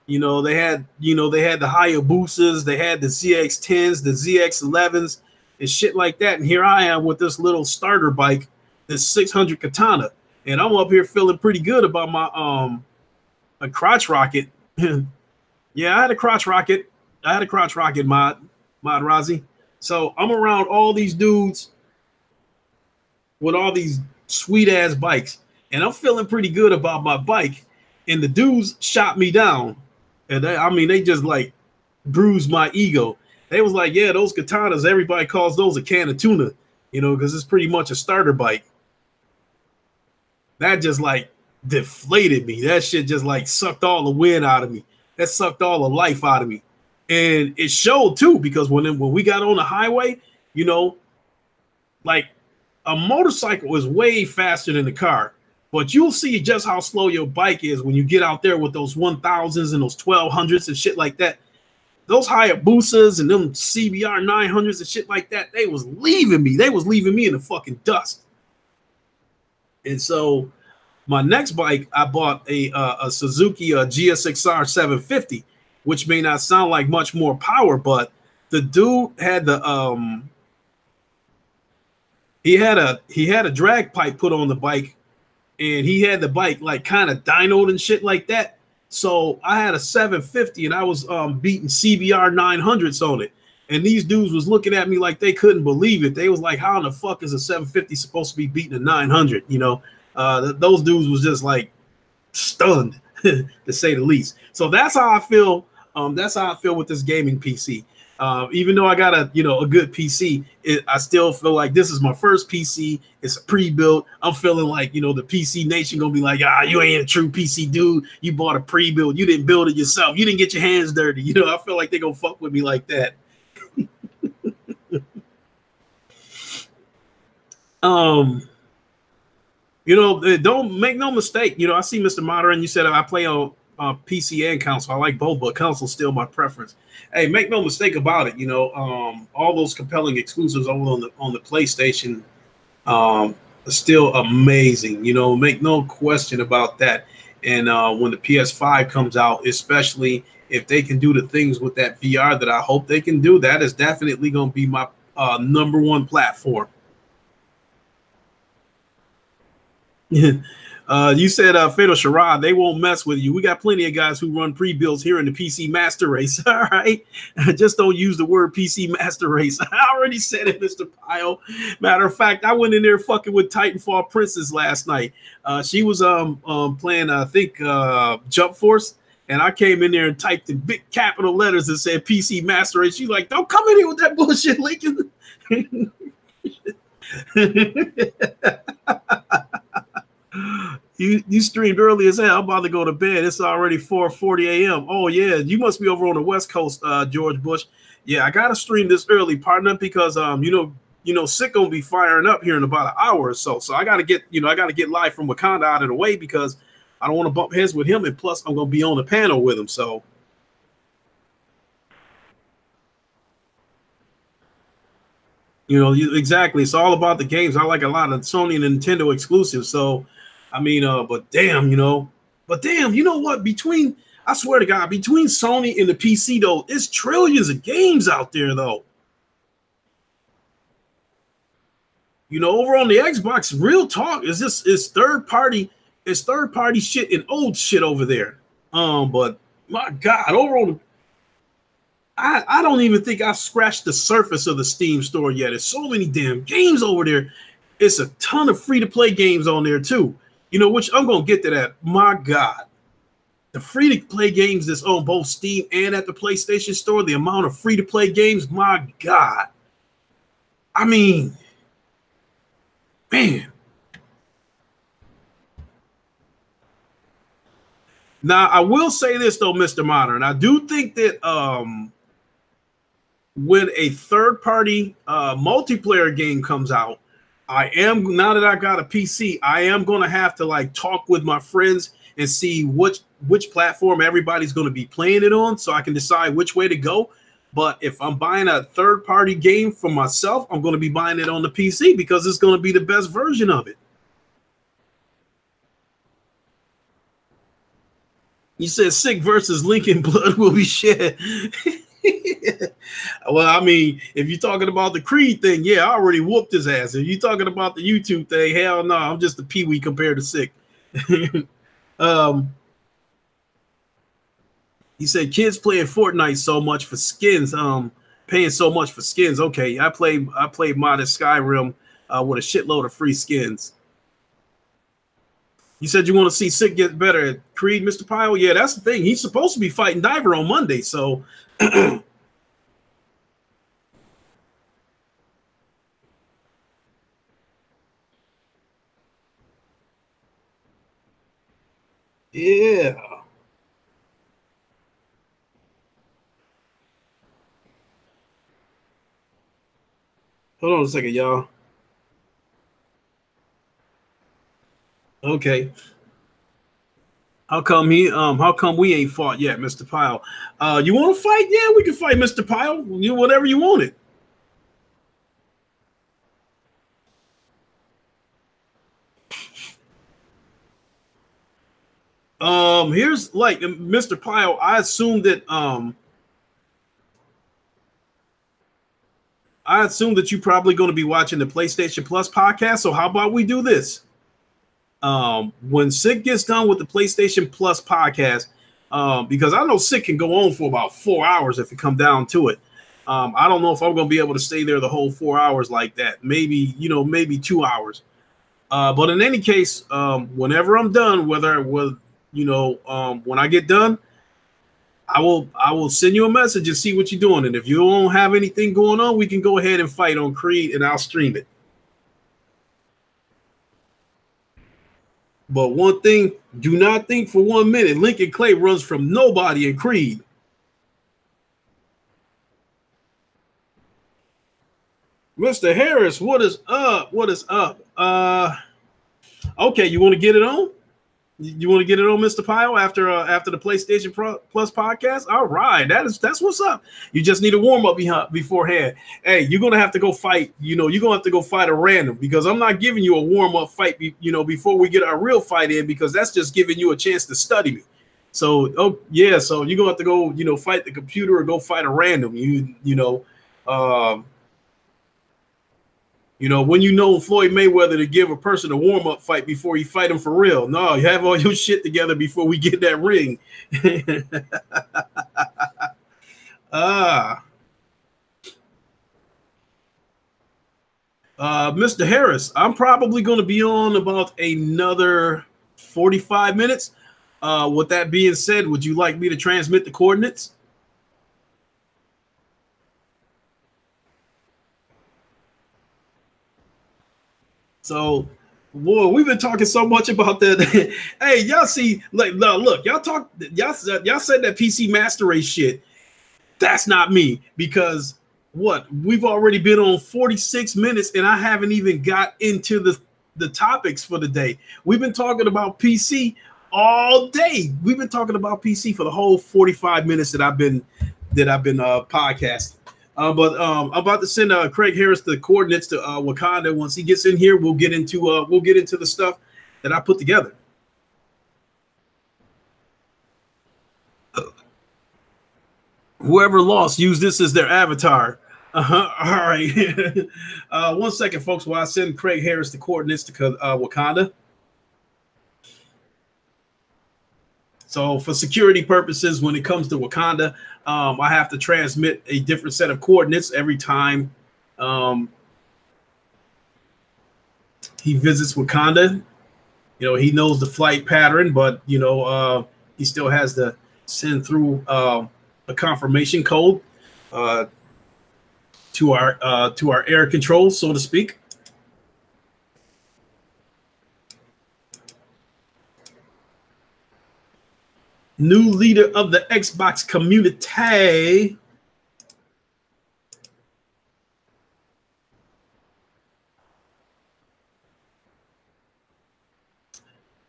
They had the Hayabusas, they had the ZX10s, the ZX11s, and shit like that. And here I am with this little starter bike, this 600 Katana, and I'm up here feeling pretty good about my a crotch rocket. Yeah, I had a crotch rocket. Mod Razi. So I'm around all these dudes with all these sweet ass bikes, and I'm feeling pretty good about my bike. And the dudes shot me down. And they just like bruised my ego. They was like, yeah, those Katanas, everybody calls those a can of tuna, because it's pretty much a starter bike. That just like deflated me. That shit just like sucked all the wind out of me. That sucked all the life out of me. And it showed too, because when we got on the highway, like a motorcycle is way faster than the car. But you'll see just how slow your bike is when you get out there with those 1000s and those 1200s and shit like that. Those Hayabusas and them CBR 900s and shit like that, they was leaving me. They was leaving me in the fucking dust. And so my next bike, I bought a Suzuki GSXR 750, which may not sound like much more power, but the dude had he had a drag pipe put on the bike, and he had the bike like kind of dynoed and shit like that. So I had a 750 and I was beating CBR 900s on it. And these dudes was looking at me like they couldn't believe it. They was like, how in the fuck is a 750 supposed to be beating a 900? You know, those dudes was just like stunned to say the least. So that's how I feel. That's how I feel with this gaming PC. Even though I got a good PC, I still feel like this is my first PC. It's a pre-built. I'm feeling like the PC Nation gonna be like, you ain't a true PC dude. You bought a pre-built. You didn't build it yourself. You didn't get your hands dirty. I feel like they gonna fuck with me like that. Don't make no mistake. I see Mr. Modern. You said I play on PC and console. I like both, but console's still my preference. Hey, make no mistake about it. All those compelling exclusives over on the PlayStation are still amazing. Make no question about that. And when the PS5 comes out, especially if they can do the things with that VR that I hope they can do, that is definitely going to be my number one platform. You said Fatal Sharad, they won't mess with you. We got plenty of guys who run pre-builds here in the PC Master Race. All right. Just don't use the word PC Master Race. I already said it, Mr. Pyle. Matter of fact, I went in there fucking with Titanfall Princess last night. She was playing, I think, Jump Force. And I came in there and typed in big capital letters and said PC Master Race. She's like, don't come in here with that bullshit, Lincoln. You streamed early as hell. I'm about to go to bed. It's already 4:40 a.m. Oh yeah, you must be over on the West Coast, George Bush. Yeah, I gotta stream this early, partner, because Sick gonna be firing up here in about an hour or so. So I gotta get live from Wakanda out of the way because I don't want to bump heads with him, and plus I'm gonna be on the panel with him. So exactly. It's all about the games. I like a lot of Sony and Nintendo exclusives. So I mean, but damn, you know what? I swear to God, between Sony and the PC, though, it's trillions of games out there, though. Over on the Xbox, real talk is third party shit and old shit over there. But my God, over on the I don't even think I've scratched the surface of the Steam store yet. There's so many damn games over there. It's a ton of free-to-play games on there, too. Which I'm going to get to that. My God. The free-to-play games that's on both Steam and at the PlayStation Store, the amount of free-to-play games, my God. I mean, man. Now, I will say this, though, Mr. Modern. I do think that when a third-party multiplayer game comes out, now that I got a PC, I am going to have to talk with my friends and see which platform everybody's going to be playing it on, so I can decide which way to go. But if I'm buying a third-party game for myself, I'm going to be buying it on the PC because it's going to be the best version of it. You said Sick versus Lincoln, blood will be shed. Well, I mean, if you're talking about the Creed thing, yeah, I already whooped his ass. If you're talking about the YouTube thing, hell no, I'm just a peewee compared to Sick. He said kids playing Fortnite so much for skins, paying so much for skins. Okay, I played modded Skyrim with a shitload of free skins. You said you want to see Sick get better at Creed, Mr. Pyle? Yeah, that's the thing. He's supposed to be fighting Diver on Monday, so yeah. Hold on a second, y'all. Okay. How come we ain't fought yet, Mr. Pyle? You want to fight? Yeah, we can fight, Mr. Pyle. Whatever you wanted. Here's like Mr. Pyle. I assume that you're probably going to be watching the PlayStation Plus podcast. So how about we do this? When Sick gets done with the PlayStation Plus podcast, because I know Sick can go on for about 4 hours if it come down to it. I don't know if I'm going to be able to stay there the whole 4 hours like that. Maybe, maybe 2 hours. But in any case, whenever I'm done, when I get done, I will send you a message and see what you're doing. And if you don't have anything going on, we can go ahead and fight on Creed and I'll stream it. But one thing, do not think for 1 minute Lincoln Clay runs from nobody in Creed. Mr. Harris, what is up? What is up? Okay, you want to get it on? You want to get it on, Mr. Pyle, after the PlayStation Plus podcast? All right, that's what's up. You just need a warm up beforehand. Hey, you're gonna have to go fight. You're gonna have to go fight a random because I'm not giving you a warm up fight. Before we get our real fight in because that's just giving you a chance to study me. So so you're gonna have to go fight the computer or go fight a random. When Floyd Mayweather to give a person a warm-up fight before you fight him for real. No, you have all your shit together before we get that ring. Mr. Harris, I'm probably going to be on about another 45 minutes. With that being said, would you like me to transmit the coordinates? So, boy, we've been talking so much about that. Hey, y'all see, look, y'all said that PC Master Race shit. That's not me because we've already been on 46 minutes and I haven't even got into the topics for the day. We've been talking about PC all day. We've been talking about PC for the whole 45 minutes that I've been podcasting. But I'm about to send Craig Harris the coordinates to Wakanda. Once he gets in here, we'll get into the stuff that I put together. Whoever lost, use this as their avatar. All right. 1 second, folks, while I send Craig Harris the coordinates to Wakanda. So for security purposes, when it comes to Wakanda, I have to transmit a different set of coordinates every time he visits Wakanda. He knows the flight pattern, but he still has to send through a confirmation code to our air controls, so to speak. New leader of the Xbox community.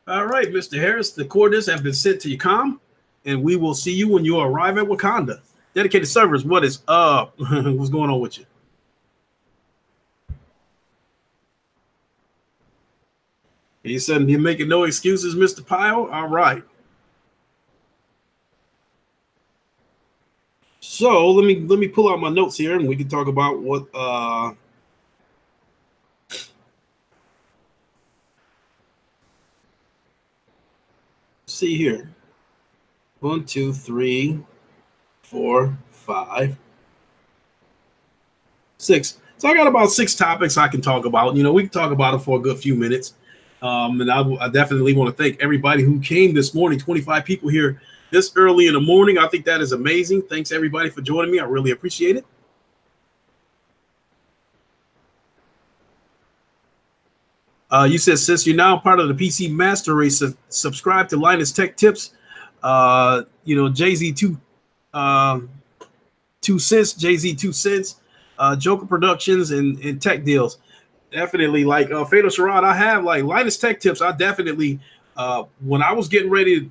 All right, Mr. Harris, the coordinates have been sent to your comm, and we will see you when you arrive at Wakanda. Dedicated servers, what is up? What's going on with you? He said you're making no excuses, Mr. Pyle. All right. So let me pull out my notes here, and we can talk about what. See here, 1, 2, 3, 4, 5, 6. So I got about 6 topics I can talk about. We can talk about it for a good few minutes. And I definitely want to thank everybody who came this morning. 25 people here this early in the morning. I think that is amazing. Thanks everybody for joining me. I really appreciate it. You said since you're now part of the PC Master Race, subscribe to Linus Tech Tips. Jay-Z 2 cents, Jay-Z 2 cents, Joker Productions and Tech Deals. Definitely, like Fatal Sherrod, I have like Linus Tech Tips. I definitely when I was getting ready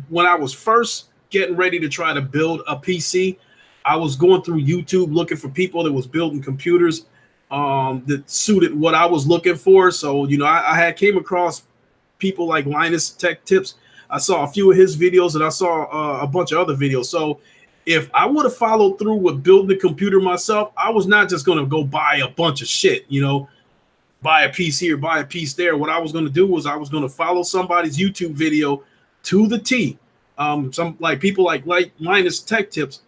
when I was first getting ready to try to build a PC, I was going through YouTube looking for people that was building computers that suited what I was looking for. So, I had came across people like Linus Tech Tips. I saw a few of his videos, and I saw a bunch of other videos. So if I would have followed through with building the computer myself, I was not just going to go buy a bunch of shit, you know, buy a piece here, buy a piece there. What I was going to do was I was going to follow somebody's YouTube video to the T. Some like people like Linus Tech Tips.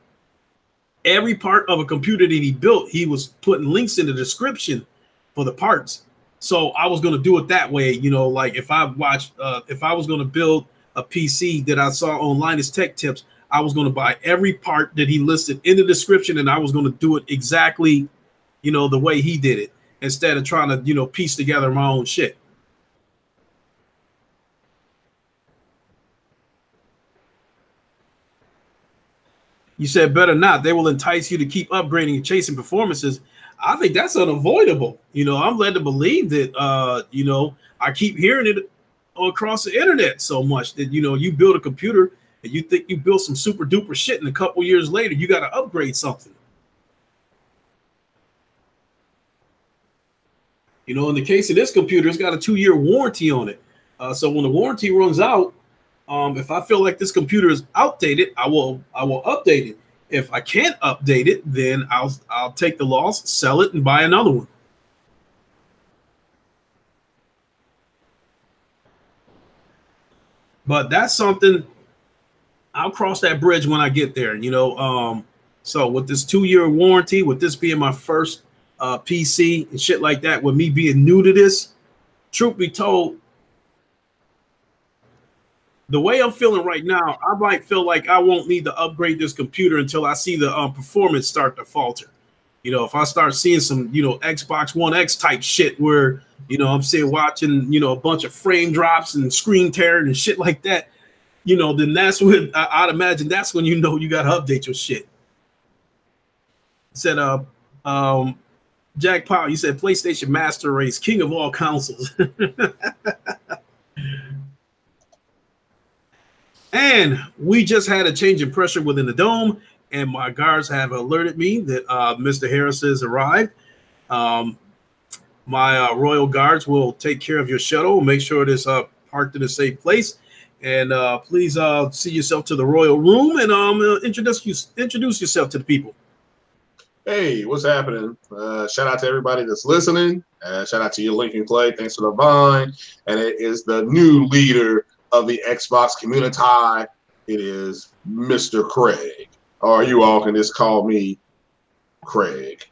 Every part of a computer that he built, he was putting links in the description for the parts. So I was going to do it that way. You know, like if I was going to build a PC that I saw on Linus Tech Tips, I was going to buy every part that he listed in the description, and I was going to do it exactly, you know, the way he did it, instead of trying to, you know, piece together my own shit. You said better not. They will entice you to keep upgrading and chasing performances. I think that's unavoidable. You know, I'm led to believe that, you know, I keep hearing it across the internet so much that, you know, you build a computer and you think you built some super duper shit, and a couple years later, you got to upgrade something. You know, in the case of this computer, it's got a 2-year warranty on it. So when the warranty runs out, if I feel like this computer is outdated, I will update it. If I can't update it, then I'll take the loss, sell it, and buy another one. But that's something I'll cross that bridge when I get there. You know, so with this 2-year warranty, with this being my first PC and shit like that, with me being new to this, truth be told, the way I'm feeling right now, I might feel like I won't need to upgrade this computer until I see the performance start to falter. You know, if I start seeing some, you know, Xbox One X type shit where, you know, I'm saying watching, you know, a bunch of frame drops and screen tearing and shit like that, you know, then that's when I'd imagine that's when, you know, you got to update your shit. Said, Jack Powell, you said PlayStation Master Race, king of all consoles. And we just had a change in pressure within the dome, and my guards have alerted me that Mr. Harris has arrived. My royal guards will take care of your shuttle and make sure it is parked in a safe place. And please see yourself to the royal room and introduce yourself to the people. Hey, what's happening? Shout out to everybody that's listening. Shout out to you, Lincoln Clay. Thanks for the vine. And it is the new leader of the Xbox community. It is Mr. Craig. Or you all can just call me Craig.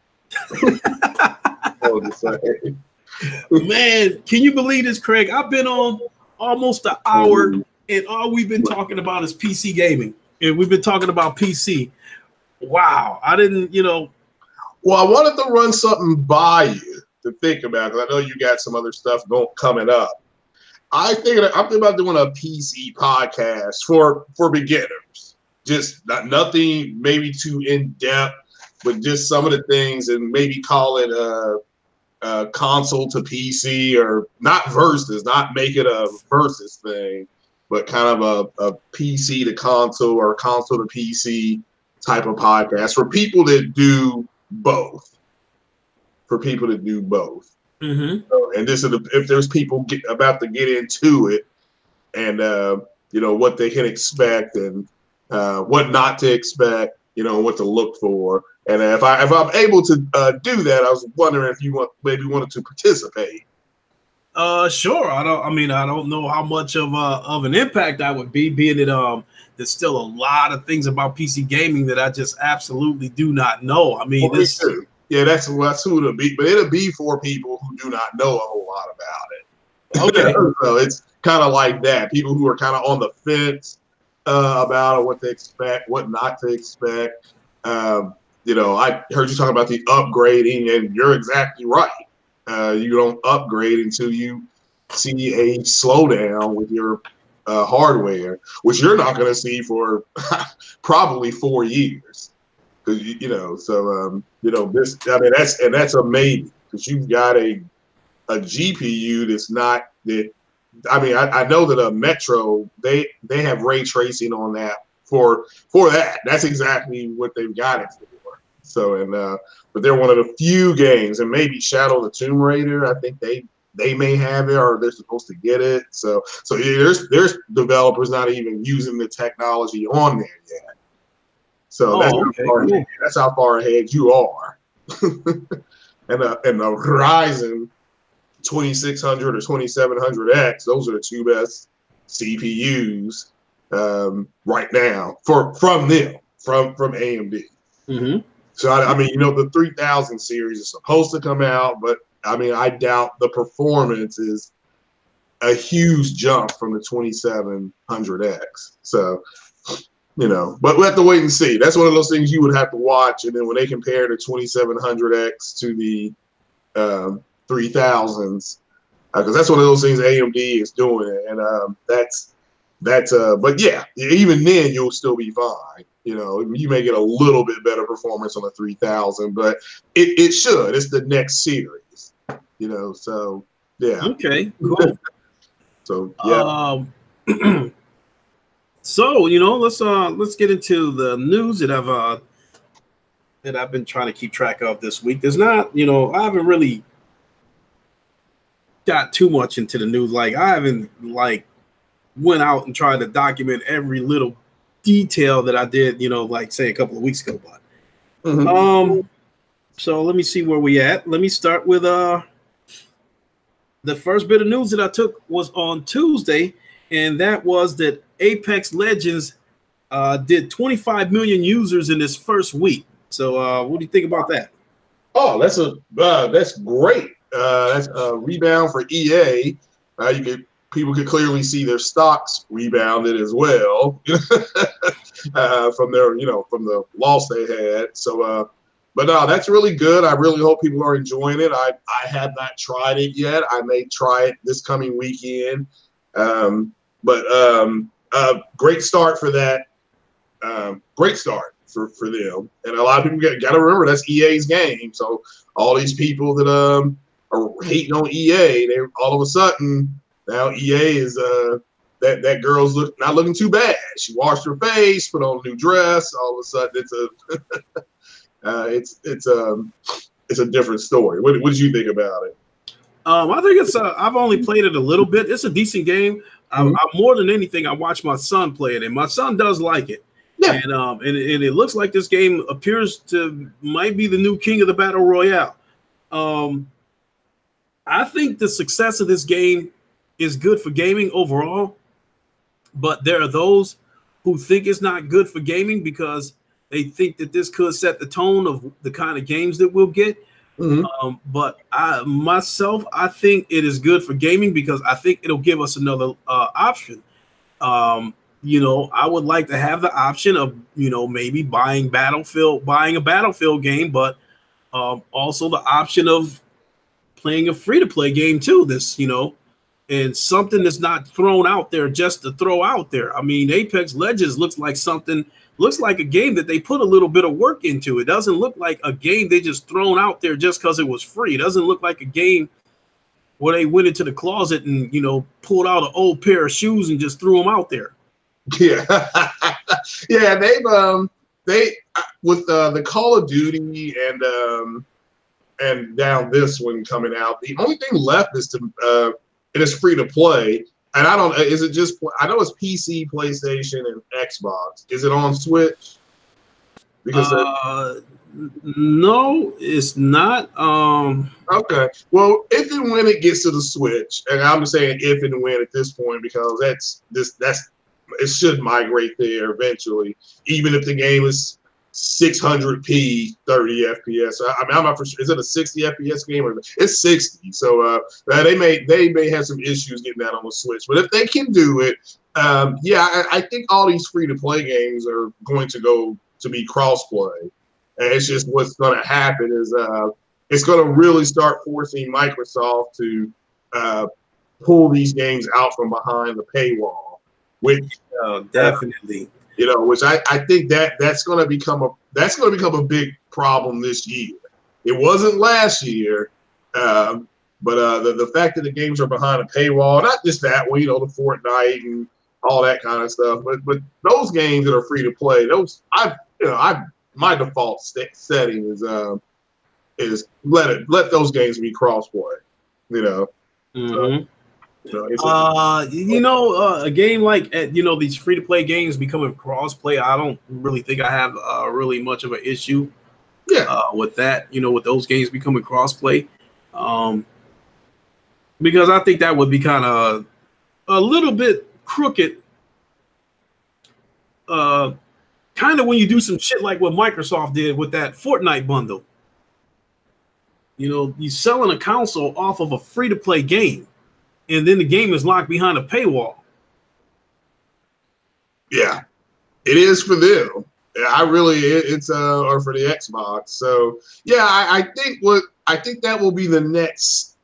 Man, can you believe this, Craig? I've been on almost an hour, and all we've been talking about is PC gaming. And we've been talking about PC. Wow. I didn't, you know. Well, I wanted to run something by you to think about, because I know you got some other stuff coming up. I'm thinking about doing a PC podcast for beginners. Just nothing maybe too in depth, but just some of the things, and maybe call it a console to PC, or not versus, not make it a versus thing, but kind of a PC to console or console to PC type of podcast for people that do both. Mm-hmm. And this is if there's people about to get into it, and you know what they can expect and what not to expect, you know, what to look for. And if I'm able to do that, I was wondering if you wanted to participate. Sure. I don't know how much of an impact I would be, being that there's still a lot of things about PC gaming that I just absolutely do not know. I mean, yeah, that's who it'll be, but it'll be for people who do not know a whole lot about it. Okay. So it's kind of like that. People who are kind of on the fence about what to expect, what not to expect. You know, I heard you talking about the upgrading, and you're exactly right. You don't upgrade until you see a slowdown with your hardware, which you're not going to see for probably 4 years. You know, so you know, that's amazing, because you've got a GPU that's not that. I mean, I know that a Metro, they have ray tracing on that for that. That's exactly what they've got it for. So, and but they're one of the few games, and maybe Shadow of the Tomb Raider, I think they they may have it or they're supposed to get it. So yeah, there's developers not even using the technology on there yet. So Cool. that's how far ahead you are. And the Ryzen 2600 or 2700X, those are the two best CPUs right now from AMD. Mm-hmm. So I mean, the 3000 series is supposed to come out, but I mean, I doubt the performance is a huge jump from the 2700X. So, but we have to wait and see. That's one of those things you would have to watch, and then when they compare the 2700X to the 3000s, because that's one of those things AMD is doing, and but yeah, even then you'll still be fine. You may get a little bit better performance on the 3000, but it should. It's the next series, So yeah. Okay. Cool. So yeah. So let's get into the news that I've been trying to keep track of this week. There's not, I haven't really got too much into the news. Like I haven't went out and tried to document every little detail that I did, like say a couple of weeks ago. But so let me see where we at. Let me start with the first bit of news that I took was on Tuesday, and that was that Apex Legends did 25 million users in this first week. So what do you think about that? Oh, that's great. That's a rebound for EA. People could clearly see their stocks rebounded as well from the loss they had. So, but no, that's really good. I really hope people are enjoying it. I have not tried it yet. I may try it this coming weekend. Great start for that. Great start for them. And a lot of people got to remember that's EA's game. So all these people that are hating on EA, they all of a sudden now EA is that girl's not looking too bad. She washed her face, put on a new dress. All of a sudden it's a different story. What did you think about it? I think it's I've only played it a little bit. It's a decent game. I more than anything, I watch my son play it, and my son does like it. Yeah. And it looks like this game appears to might be the new king of the battle royale. I think the success of this game is good for gaming overall, but there are those who think it's not good for gaming because they think that this could set the tone of the kind of games that we'll get. But I think it is good for gaming because I think it'll give us another option. I would like to have the option of, maybe buying a Battlefield game, but also the option of playing a free-to-play game too. And something that's not thrown out there just to throw out there. I mean, Apex Legends looks like a game that they put a little bit of work into. It doesn't look like a game they just thrown out there just because it was free. It doesn't look like a game where they went into the closet and, pulled out an old pair of shoes and just threw them out there. Yeah. Yeah, they with the Call of Duty and now this one coming out, the only thing left is it is free to play. And I know it's PC, PlayStation, and Xbox. Is it on Switch? Because no, it's not. Okay. Well, if and when it gets to the Switch, and I'm just saying if and when at this point, because it should migrate there eventually, even if the game is 600p 30 FPS. I mean, I'm not for sure. Is it a 60 FPS game or it's 60? So they may have some issues getting that on the Switch. But if they can do it, I think all these free to play games are going to go to be crossplay. And it's just what's going to happen is it's going to really start forcing Microsoft to pull these games out from behind the paywall, which definitely. Which I think that's going to become a big problem this year. It wasn't last year, but the fact that the games are behind a paywall, not just that one, the Fortnite and all that kind of stuff, but those games that are free to play, my default setting is let those games be crossplay. Mm-hmm. So it's a game like these free to play games becoming cross play. I don't really think I have really much of an issue with that. With those games becoming cross play, because I think that would be kind of a little bit crooked. Kind of when you do some shit like what Microsoft did with that Fortnite bundle. You selling a console off of a free to play game, and then the game is locked behind a paywall. Yeah, it is for them. It's or for the Xbox. So yeah, I think that will be the next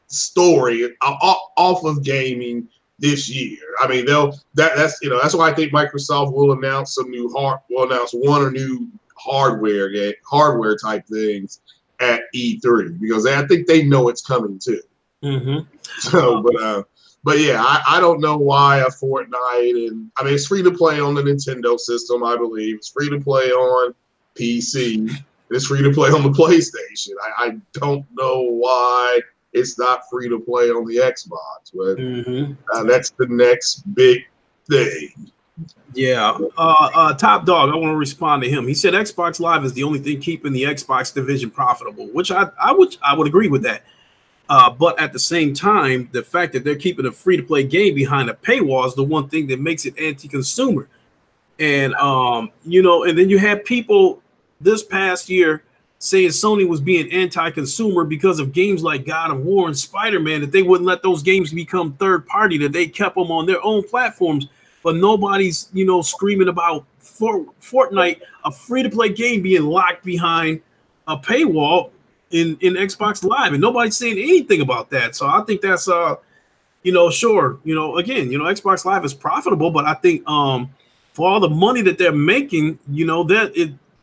story off of gaming this year. I mean, that's why I think Microsoft will announce one or new hardware type things at E3 because I think they know it's coming too. Mm-hmm. So, but yeah, I don't know why a Fortnite it's free to play on the Nintendo system, I believe. It's free to play on PC. It's free to play on the PlayStation. I don't know why it's not free to play on the Xbox, but that's the next big thing. Yeah. Top Dog, I want to respond to him. He said Xbox Live is the only thing keeping the Xbox division profitable, which I would agree with that. But at the same time, the fact that they're keeping a free-to-play game behind a paywall is the one thing that makes it anti-consumer. And and then you had people this past year saying Sony was being anti-consumer because of games like God of War and Spider-Man, that they wouldn't let those games become third-party, that they kept them on their own platforms. But nobody's screaming about Fortnite, a free-to-play game being locked behind a paywall in Xbox Live, and nobody's saying anything about that. So I think that's sure, again, Xbox Live is profitable, but I think for all the money that they're making,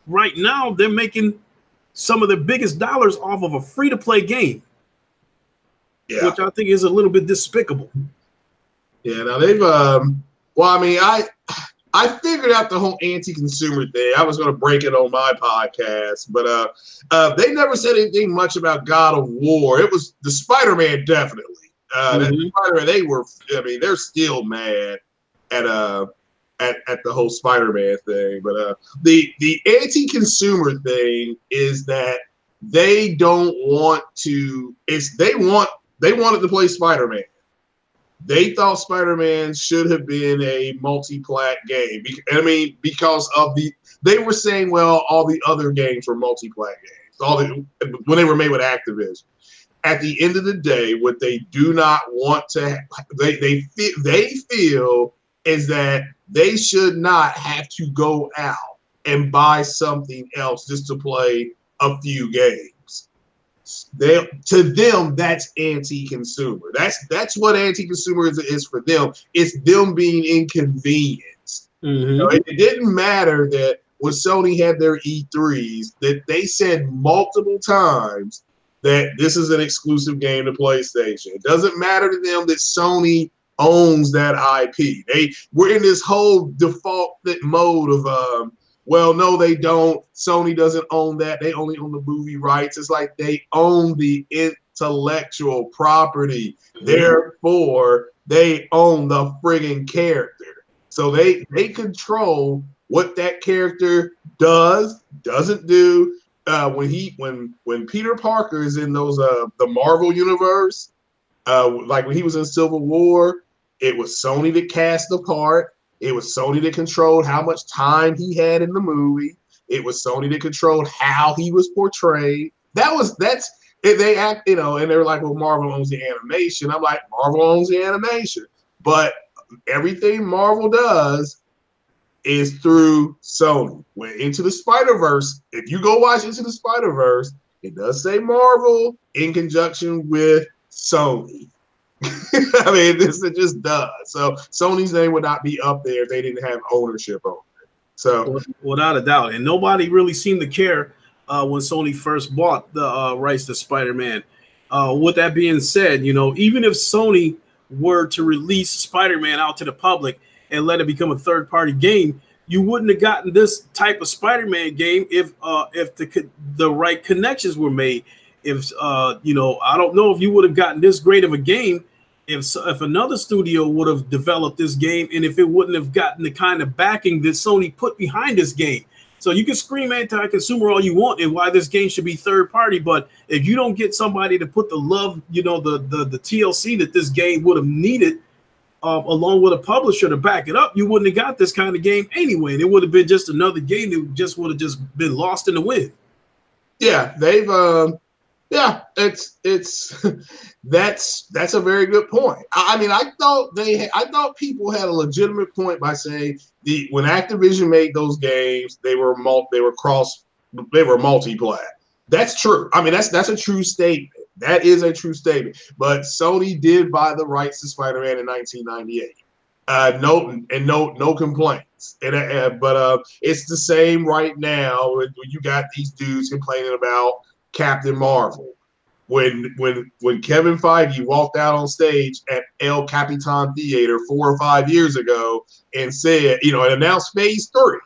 right now they're making some of the biggest dollars off of a free to play game, which I think is a little bit despicable. Yeah, now they've I figured out the whole anti-consumer thing. I was going to break it on my podcast, but they never said anything much about God of War. It was the Spider-Man, definitely. Spider-Man, they're still mad at the whole Spider-Man thing. But the anti-consumer thing is that they don't want to. They wanted to play Spider-Man. They thought Spider-Man should have been a multi-plat game. Because they were saying, well, all the other games were multi-plat games. When they were made with Activision. At the end of the day, what they do not want to, they feel is that they should not have to go out and buy something else just to play a few games. To them, that's anti-consumer. That's what anti-consumer is for them. It's them being inconvenienced. Mm-hmm. It didn't matter that when Sony had their E3s, that they said multiple times that this is an exclusive game to PlayStation. It doesn't matter to them that Sony owns that IP. We're in this whole default mode of well, no, they don't. Sony doesn't own that. They only own the movie rights. It's like they own the intellectual property. Mm-hmm. Therefore, they own the friggin' character. So they control what that character doesn't do. When Peter Parker is in those the Marvel universe, like when he was in Civil War, it was Sony that cast the part. It was Sony that controlled how much time he had in the movie. It was Sony that controlled how he was portrayed. They act, and they're like, well, Marvel owns the animation. I'm like, Marvel owns the animation. But everything Marvel does is through Sony. When Into the Spider-Verse, if you go watch Into the Spider-Verse, it does say Marvel in conjunction with Sony. It just does. So Sony's name would not be up there if they didn't have ownership over it. So without a doubt, and nobody really seemed to care when Sony first bought the rights to Spider-Man. With that being said, even if Sony were to release Spider-Man out to the public and let it become a third-party game, you wouldn't have gotten this type of Spider-Man game if the right connections were made. if you know, I don't know if you would have gotten this great of a game if another studio would have developed this game, and if it wouldn't have gotten the kind of backing that Sony put behind this game. So you can scream anti-consumer all you want and why this game should be third party, but if you don't get somebody to put the love, you know, the TLC that this game would have needed, along with a publisher to back it up, you wouldn't have got this kind of game anyway. And it would have been just another game that just would have just been lost in the wind. Yeah, they've yeah, it's that's a very good point. I mean, I thought people had a legitimate point by saying when Activision made those games, they were multiplayer. That's true. I mean, that's a true statement. That is a true statement. But Sony did buy the rights to Spider-Man in 1998. No complaints. But it's the same right now when you got these dudes complaining about Captain Marvel. When Kevin Feige walked out on stage at El Capitan Theater 4 or 5 years ago and said, you know, and announced Phase 3,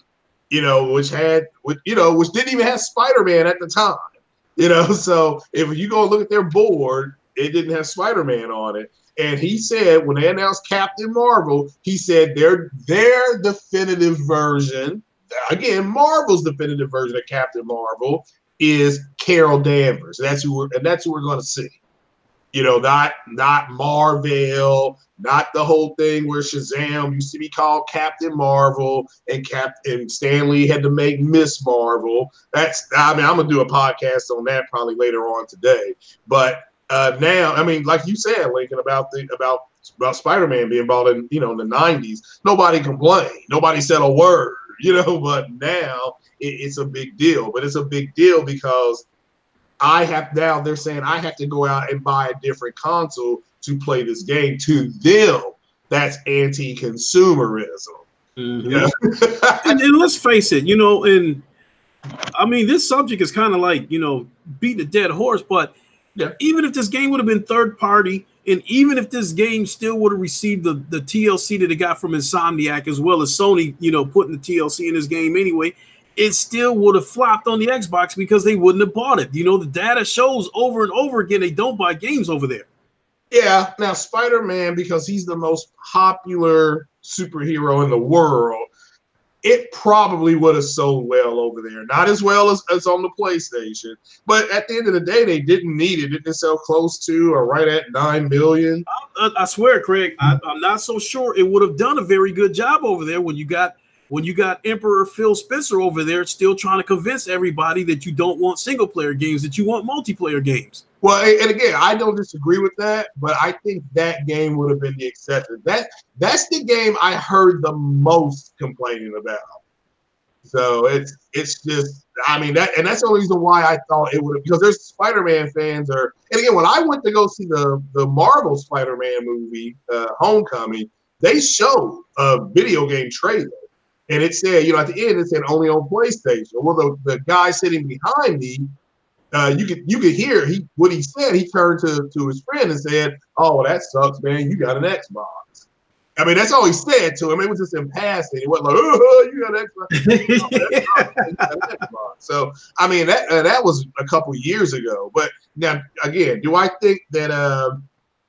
you know, which didn't even have Spider-Man at the time. You know, so if you go look at their board, it didn't have Spider-Man on it. And he said when they announced Captain Marvel, he said their definitive version, again, Marvel's definitive version of Captain Marvel is Carol Danvers. That's who we're going to see. You know, not Marvel, not the whole thing where Shazam used to be called Captain Marvel and Stan Lee had to make Miss Marvel. I'm gonna do a podcast on that probably later on today. But now, I mean, like you said, Lincoln, about Spider-Man being bought in, you know, in the 90s, nobody complained, nobody said a word, you know. But now it's a big deal. But it's a big deal because they're saying I have to go out and buy a different console to play this game. To them, that's anti-consumerism. Mm-hmm. Yeah. and let's face it, you know, and I mean, this subject is kind of like, you know, beating a dead horse, but yeah, even if this game would have been third party, and even if this game still would have received the TLC that it got from Insomniac, as well as Sony, you know, putting the TLC in this game anyway, it still would have flopped on the Xbox because they wouldn't have bought it. You know, the data shows over and over again they don't buy games over there. Yeah. Now, Spider-Man, because he's the most popular superhero in the world, it probably would have sold well over there. Not as well as on the PlayStation. But at the end of the day, they didn't need it. It didn't sell close to or right at 9 million. I swear, Craig, I'm not so sure it would have done a very good job over there when you got Emperor Phil Spencer over there still trying to convince everybody that you don't want single-player games, that you want multiplayer games. Well, and again, I don't disagree with that, but I think that game would have been the exception. That's the game I heard the most complaining about. So it's just, I mean, that's the only reason why I thought it would have, because there's Spider-Man fans and again, when I went to go see the Marvel Spider-Man movie, Homecoming, they showed a video game trailer. And it said, you know, at the end, it said only on PlayStation. Well, the guy sitting behind me, you could hear what he said. He turned to his friend and said, "Oh, well, that sucks, man. You got an Xbox." I mean, that's all he said to him. It was just in passing. It wasn't like, "Oh, you got an Xbox." You got an Xbox. So, I mean, that was a couple years ago. But now, again, do I think that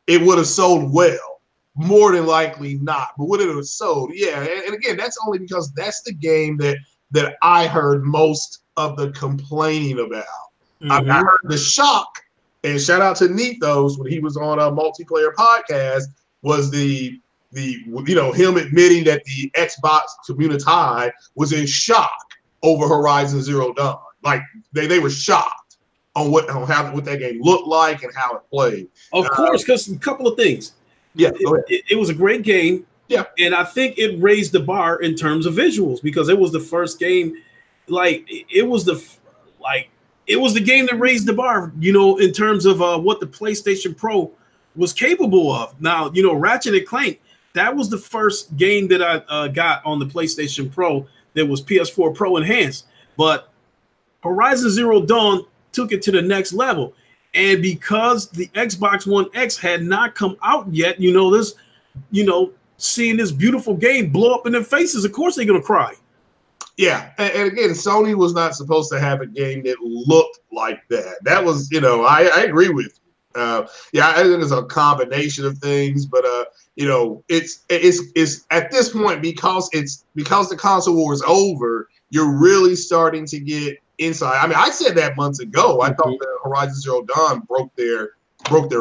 it would have sold well? More than likely not, but would it have sold? Yeah, and again, that's only because that's the game that I heard most of the complaining about. Mm-hmm. I heard the shock, and shout out to Nethos when he was on a multiplayer podcast, was the you know, him admitting that the Xbox community was in shock over Horizon Zero Dawn. Like they were shocked on what that game looked like and how it played. Of course, because a couple of things. Yeah, it was a great game. Yeah, and I think it raised the bar in terms of visuals because it was the first game, it was the game that raised the bar, you know, in terms of what the PlayStation Pro was capable of. Now, you know, Ratchet and Clank, that was the first game that I got on the PlayStation Pro that was PS4 Pro enhanced, but Horizon Zero Dawn took it to the next level. And because the Xbox One X had not come out yet, you know, seeing this beautiful game blow up in their faces, of course they're going to cry. Yeah, and again, Sony was not supposed to have a game that looked like that. That was, I agree with you. Yeah, I think it's a combination of things, but it's at this point because the console war is over. You're really starting to get inside. I mean, I said that months ago. I thought that Horizon Zero Dawn broke their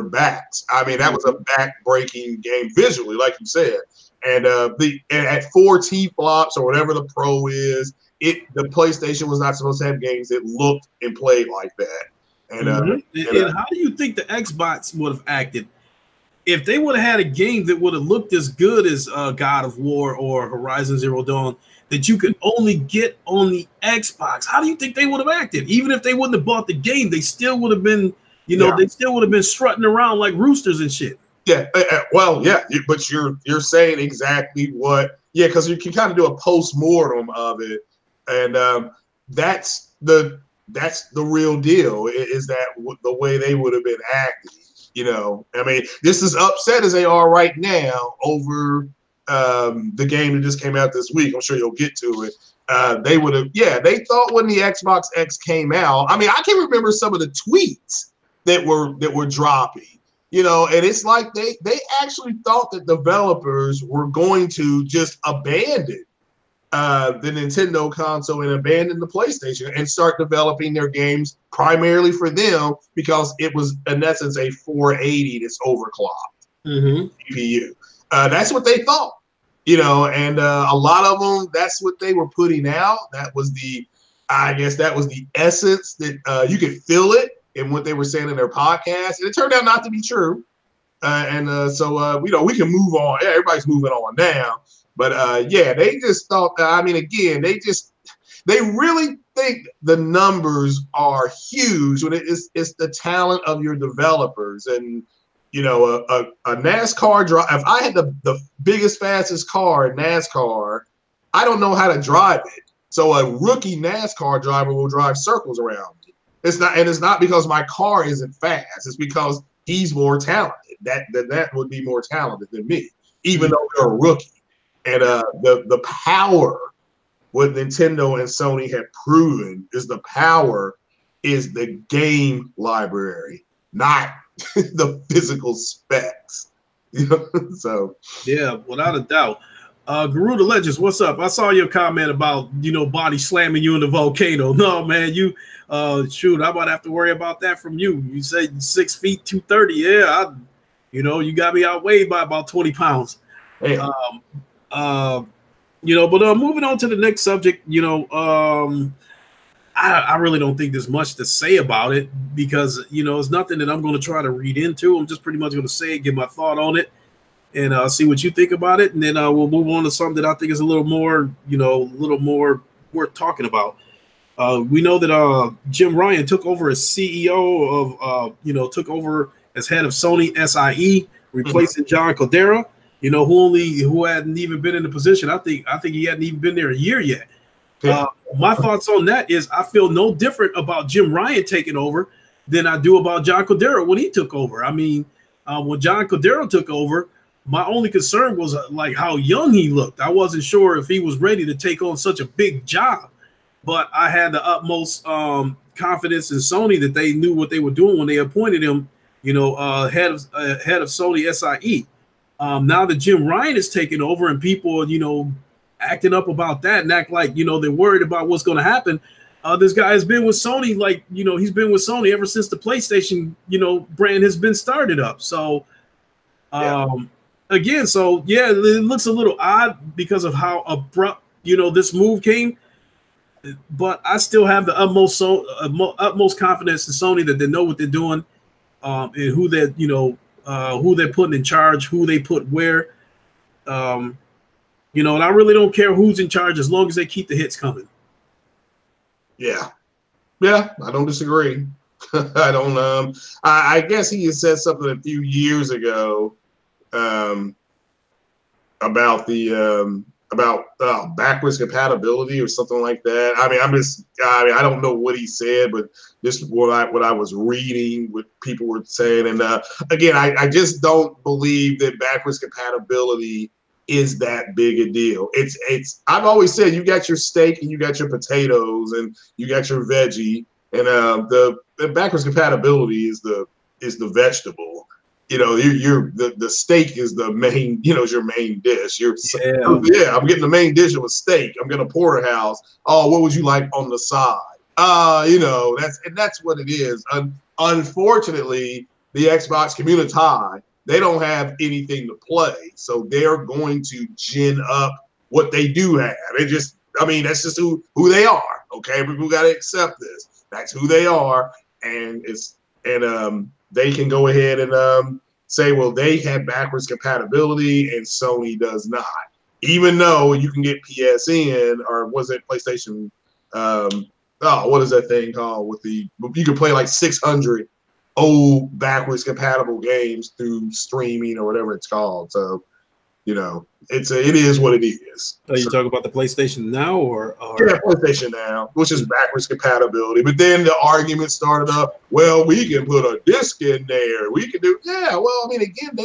backs. I mean, that was a back-breaking game visually, like you said. And at 4 flops or whatever the Pro is, the PlayStation was not supposed to have games that looked and played like that. And how do you think the Xbox would have acted if they would have had a game that would have looked as good as God of War or Horizon Zero Dawn that you could only get on the Xbox? How do you think they would have acted? Even if they wouldn't have bought the game, they still would have been, they still would have been strutting around like roosters and shit. Yeah, well, yeah, but you're saying exactly what, because you can kind of do a post-mortem of it, and that's the real deal, is that the way they would have been acting. I mean, just as upset as they are right now over the game that just came out this week, I'm sure you'll get to it. They would have, they thought when the Xbox X came out, I mean, I can remember some of the tweets that were dropping. And it's like they actually thought that developers were going to just abandon the Nintendo console and abandon the PlayStation and start developing their games primarily for them, because it was in essence a 480 that's overclocked CPU. That's what they thought, and a lot of them, that's what they were putting out. I guess that was the essence that you could feel it in what they were saying in their podcast, and it turned out not to be true. So we can move on. Yeah, everybody's moving on now. But they just thought. I mean, again, they really think the numbers are huge when it's the talent of your developers. And a NASCAR drive. If I had the biggest, fastest car in NASCAR, I don't know how to drive it. So a rookie NASCAR driver will drive circles around me. It's not because my car isn't fast. It's because he's more talented. That would be more talented than me, even though they're a rookie. And the power, what Nintendo and Sony have proven, is the game library, not the physical specs. So yeah, without a doubt. Garuda Legends, what's up? I saw your comment about body slamming you in the volcano. No, man, you shoot, I might have to worry about that from you. You say 6 feet 230. Yeah, you got me outweighed by about 20 pounds. But moving on to the next subject, I really don't think there's much to say about it, because it's nothing that I'm going to try to read into. I'm just pretty much going to say it, give my thought on it, and see what you think about it, and then we'll move on to something that I think is a little more worth talking about. We know that Jim Ryan took over as CEO of took over as head of Sony SIE, replacing John Codera, who hadn't even been in the position. I think he hadn't even been there a year yet. My thoughts on that is I feel no different about Jim Ryan taking over than I do about John Codera when he took over. I mean, when John Codera took over, my only concern was like how young he looked. I wasn't sure if he was ready to take on such a big job, but I had the utmost confidence in Sony that they knew what they were doing when they appointed him, head of Sony SIE. Now that Jim Ryan is taking over and people, acting up about that and act like, they're worried about what's going to happen. This guy has been with Sony, he's been with Sony ever since the PlayStation, brand has been started up. So, again, it looks a little odd because of how abrupt, this move came. But I still have the utmost confidence in Sony that they know what they're doing, and who they're putting in charge, who they put where. And I really don't care who's in charge as long as they keep the hits coming. Yeah, I don't disagree. I don't. I guess he had said something a few years ago about the backwards compatibility or something like that. I mean, I don't know what he said, but just what I was reading, what people were saying, and again, I just don't believe that backwards compatibility is that big a deal. It's I've always said you got your steak and you got your potatoes and you got your veggie, and the backwards compatibility is the vegetable. You know, the steak is the main, you know, is your main dish. Yeah, I'm getting the main dish of a steak. I'm gonna porterhouse. Oh, what would you like on the side? You know, that's what it is. Unfortunately, the Xbox community, they don't have anything to play, so they're going to gin up what they do have. It just, I mean, that's just who they are. Okay, we got to accept this. That's who they are, and they can go ahead and say, well, they have backwards compatibility and Sony does not. Even though you can get PSN, or was it PlayStation? What is that thing called? You can play like 600 old backwards compatible games through streaming or whatever it's called. So, you know, it is what it is. Are you talking about the PlayStation Now or yeah, PlayStation Now, which is backwards compatibility. But then the argument started up, well, we can put a disc in there. We can do, yeah, well, I mean, again,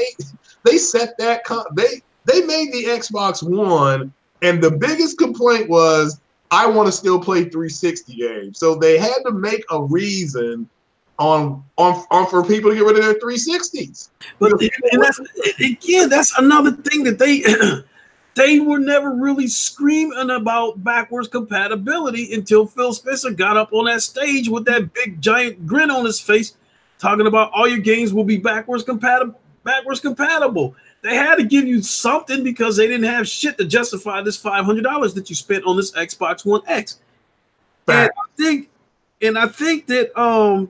they set that they made the Xbox One, and the biggest complaint was, I want to still play 360 games. So they had to make a reason on for people to get rid of their 360s. But that's another thing that they were never really screaming about backwards compatibility until Phil Spencer got up on that stage with that big giant grin on his face, talking about all your games will be backwards compatible. They had to give you something because they didn't have shit to justify this $500 that you spent on this Xbox One X. And I think that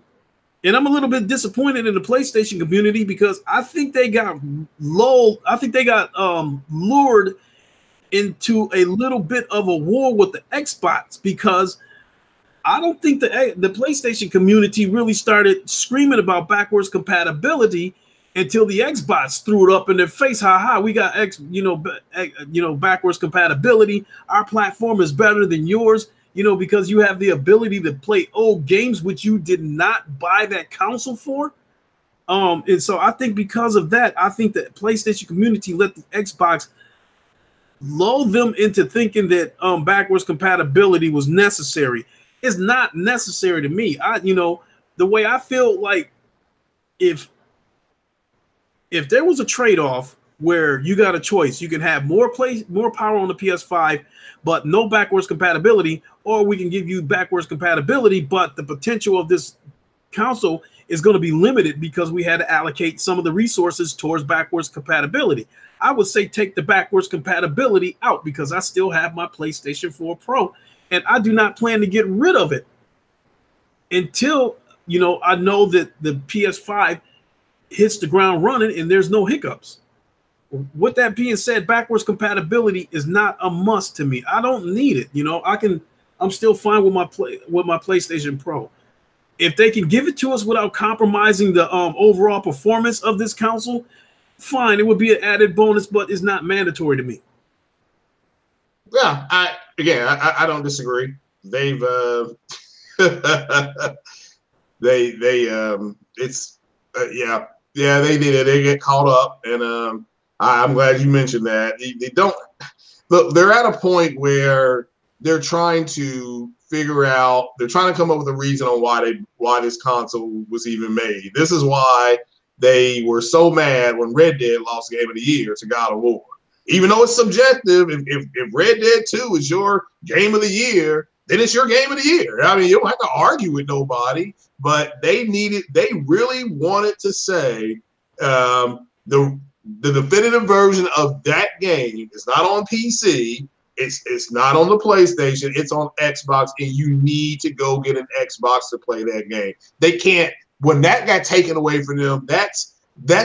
and I'm a little bit disappointed in the PlayStation community because I think they got lulled. I think they got lured into a little bit of a war with the Xbox, because I don't think the PlayStation community really started screaming about backwards compatibility until the Xbox threw it up in their face. Ha, we got backwards compatibility. Our platform is better than yours. You know, because you have the ability to play old games, which you did not buy that console for. And so I think because of that, I think the PlayStation community let the Xbox lull them into thinking that backwards compatibility was necessary. It's not necessary to me. The way I feel, like if there was a trade-off where you got a choice, you can have more power on the PS5, but no backwards compatibility, or we can give you backwards compatibility, but the potential of this console is going to be limited because we had to allocate some of the resources towards backwards compatibility. I would say take the backwards compatibility out, because I still have my PlayStation 4 Pro, and I do not plan to get rid of it until, I know that the PS5 hits the ground running and there's no hiccups. With that being said, backwards compatibility is not a must to me. I don't need it. I'm still fine with my PlayStation Pro. If they can give it to us without compromising the overall performance of this console, fine. It would be an added bonus, but it's not mandatory to me. Yeah, I don't disagree. They've they did it. They get caught up, and I'm glad you mentioned that. They don't look. They're at a point where they're trying to figure out. They're trying to come up with a reason on why this console was even made. This is why they were so mad when Red Dead lost Game of the Year to God of War. Even though it's subjective, if Red Dead 2 is your Game of the Year, then it's your Game of the Year. I mean, you don't have to argue with nobody. But they really wanted to say the definitive version of that game is not on PC. It's not on the PlayStation. It's on Xbox, and you need to go get an Xbox to play that game. They can't. When that got taken away from them, that's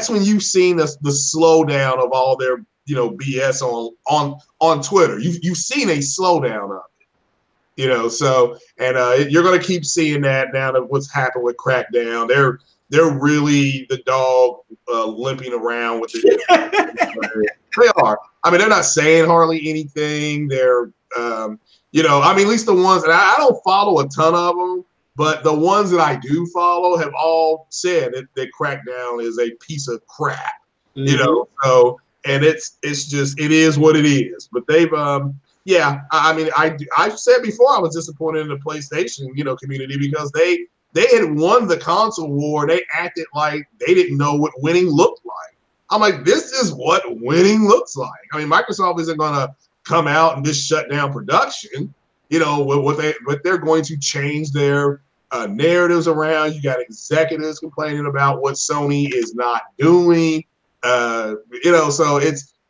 when you've seen the slowdown of all their BS on Twitter. You've seen a slowdown of it. So you're going to keep seeing that now that what's happened with Crackdown. They're really the dog limping around with it. They are. I mean, they're not saying hardly anything. They're, at least the ones, and I don't follow a ton of them, but the ones that I do follow have all said that Crackdown is a piece of crap. Mm-hmm. So, and it's just it is what it is. But they've yeah, I mean, I said before I was disappointed in the PlayStation, community because they had won the console war. They acted like they didn't know what winning looked like. I'm like, this is what winning looks like. I mean, Microsoft isn't going to come out and just shut down production. What they're going to change their narratives around. You got executives complaining about what Sony is not doing. So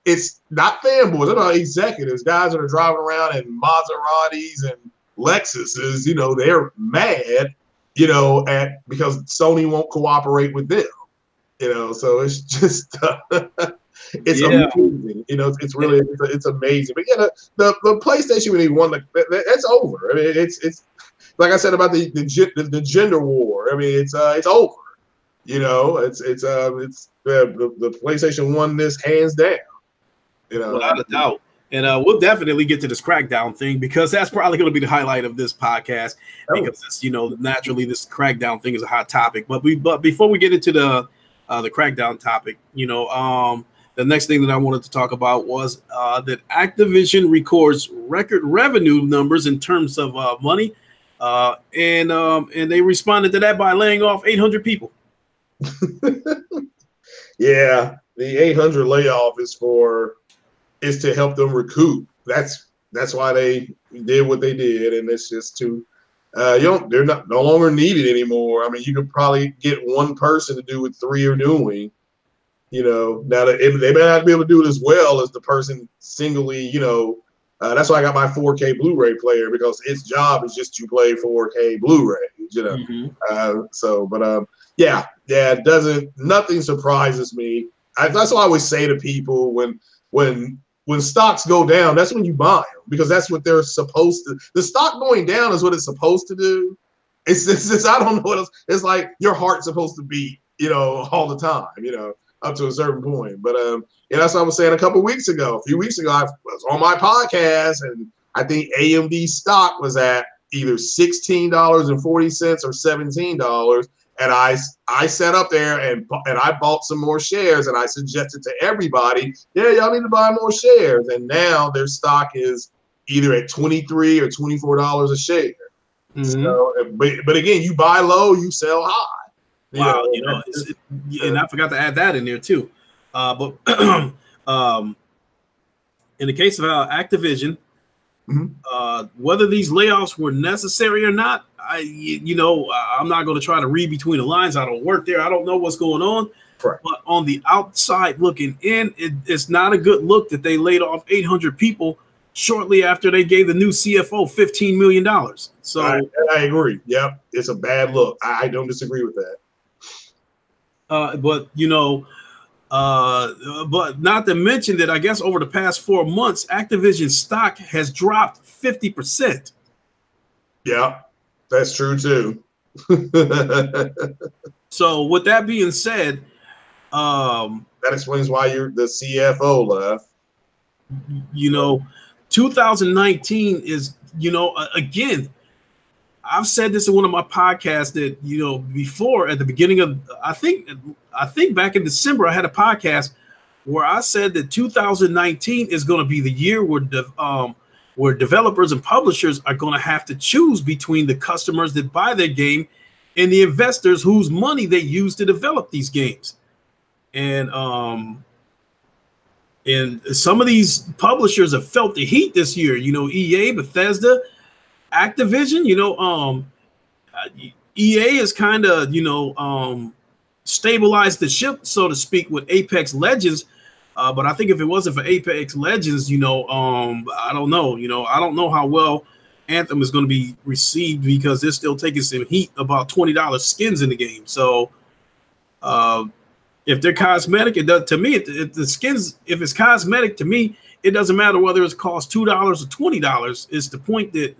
it's not fanboys. They're not executives, guys that are driving around in Maseratis and Lexuses. They're mad. Because Sony won't cooperate with them. So it's just it's amazing. It's really it's amazing. But yeah, the PlayStation when he won, that's over. I mean, it's like I said about the gender war. I mean, it's over. It's the PlayStation won this hands down. Without a doubt. And we'll definitely get to this Crackdown thing because that's probably going to be the highlight of this podcast because it's, naturally this Crackdown thing is a hot topic. But before we get into the Crackdown topic, the next thing that I wanted to talk about was that Activision records record revenue numbers in terms of money, and they responded to that by laying off 800 people. Yeah, the 800 layoff is to help them recoup. That's why they did what they did, and it's just to they're no longer needed anymore. I mean, you could probably get one person to do what three are doing. Now they may not be able to do it as well as the person singly. That's why I got my 4K Blu-ray player because its job is just to play 4K Blu-rays. Yeah, it doesn't. Nothing surprises me. That's why I always say to people when stocks go down, that's when you buy them because that's what they're supposed to. The stock going down is what it's supposed to do. It's I don't know what else. It's like your heart's supposed to beat, all the time, up to a certain point. But that's what I was saying a few weeks ago, I was on my podcast and I think AMD stock was at either $16.40 or $17. And I sat up there and I bought some more shares and I suggested to everybody, yeah, y'all need to buy more shares. And now their stock is either at $23 or $24 a share. Mm-hmm. So, but again, you buy low, you sell high. Wow, and I forgot to add that in there too. But in the case of Activision, whether these layoffs were necessary or not, I'm not going to try to read between the lines. I don't work there. I don't know what's going on. Right. But on the outside looking in, it's not a good look that they laid off 800 people shortly after they gave the new CFO $15 million. So I agree. Yep. It's a bad look. I don't disagree with that. But not to mention that I guess over the past 4 months, Activision stock has dropped 50%. Yeah. That's true too. So with that being said, that explains why the CFO left. 2019 is, again, I've said this in one of my podcasts that, before at the beginning of, I think back in December, I had a podcast where I said that 2019 is going to be the year where developers and publishers are going to have to choose between the customers that buy their game and the investors whose money they use to develop these games. And some of these publishers have felt the heat this year, EA, Bethesda, Activision, EA has kind of, stabilized the ship, so to speak, with Apex Legends. But I think if it wasn't for Apex Legends, I don't know. I don't know how well Anthem is going to be received because they're still taking some heat about $20 skins in the game. So if they're cosmetic, it does to me. If the skins, if it's cosmetic to me, it doesn't matter whether it costs $2 or $20. It's the point that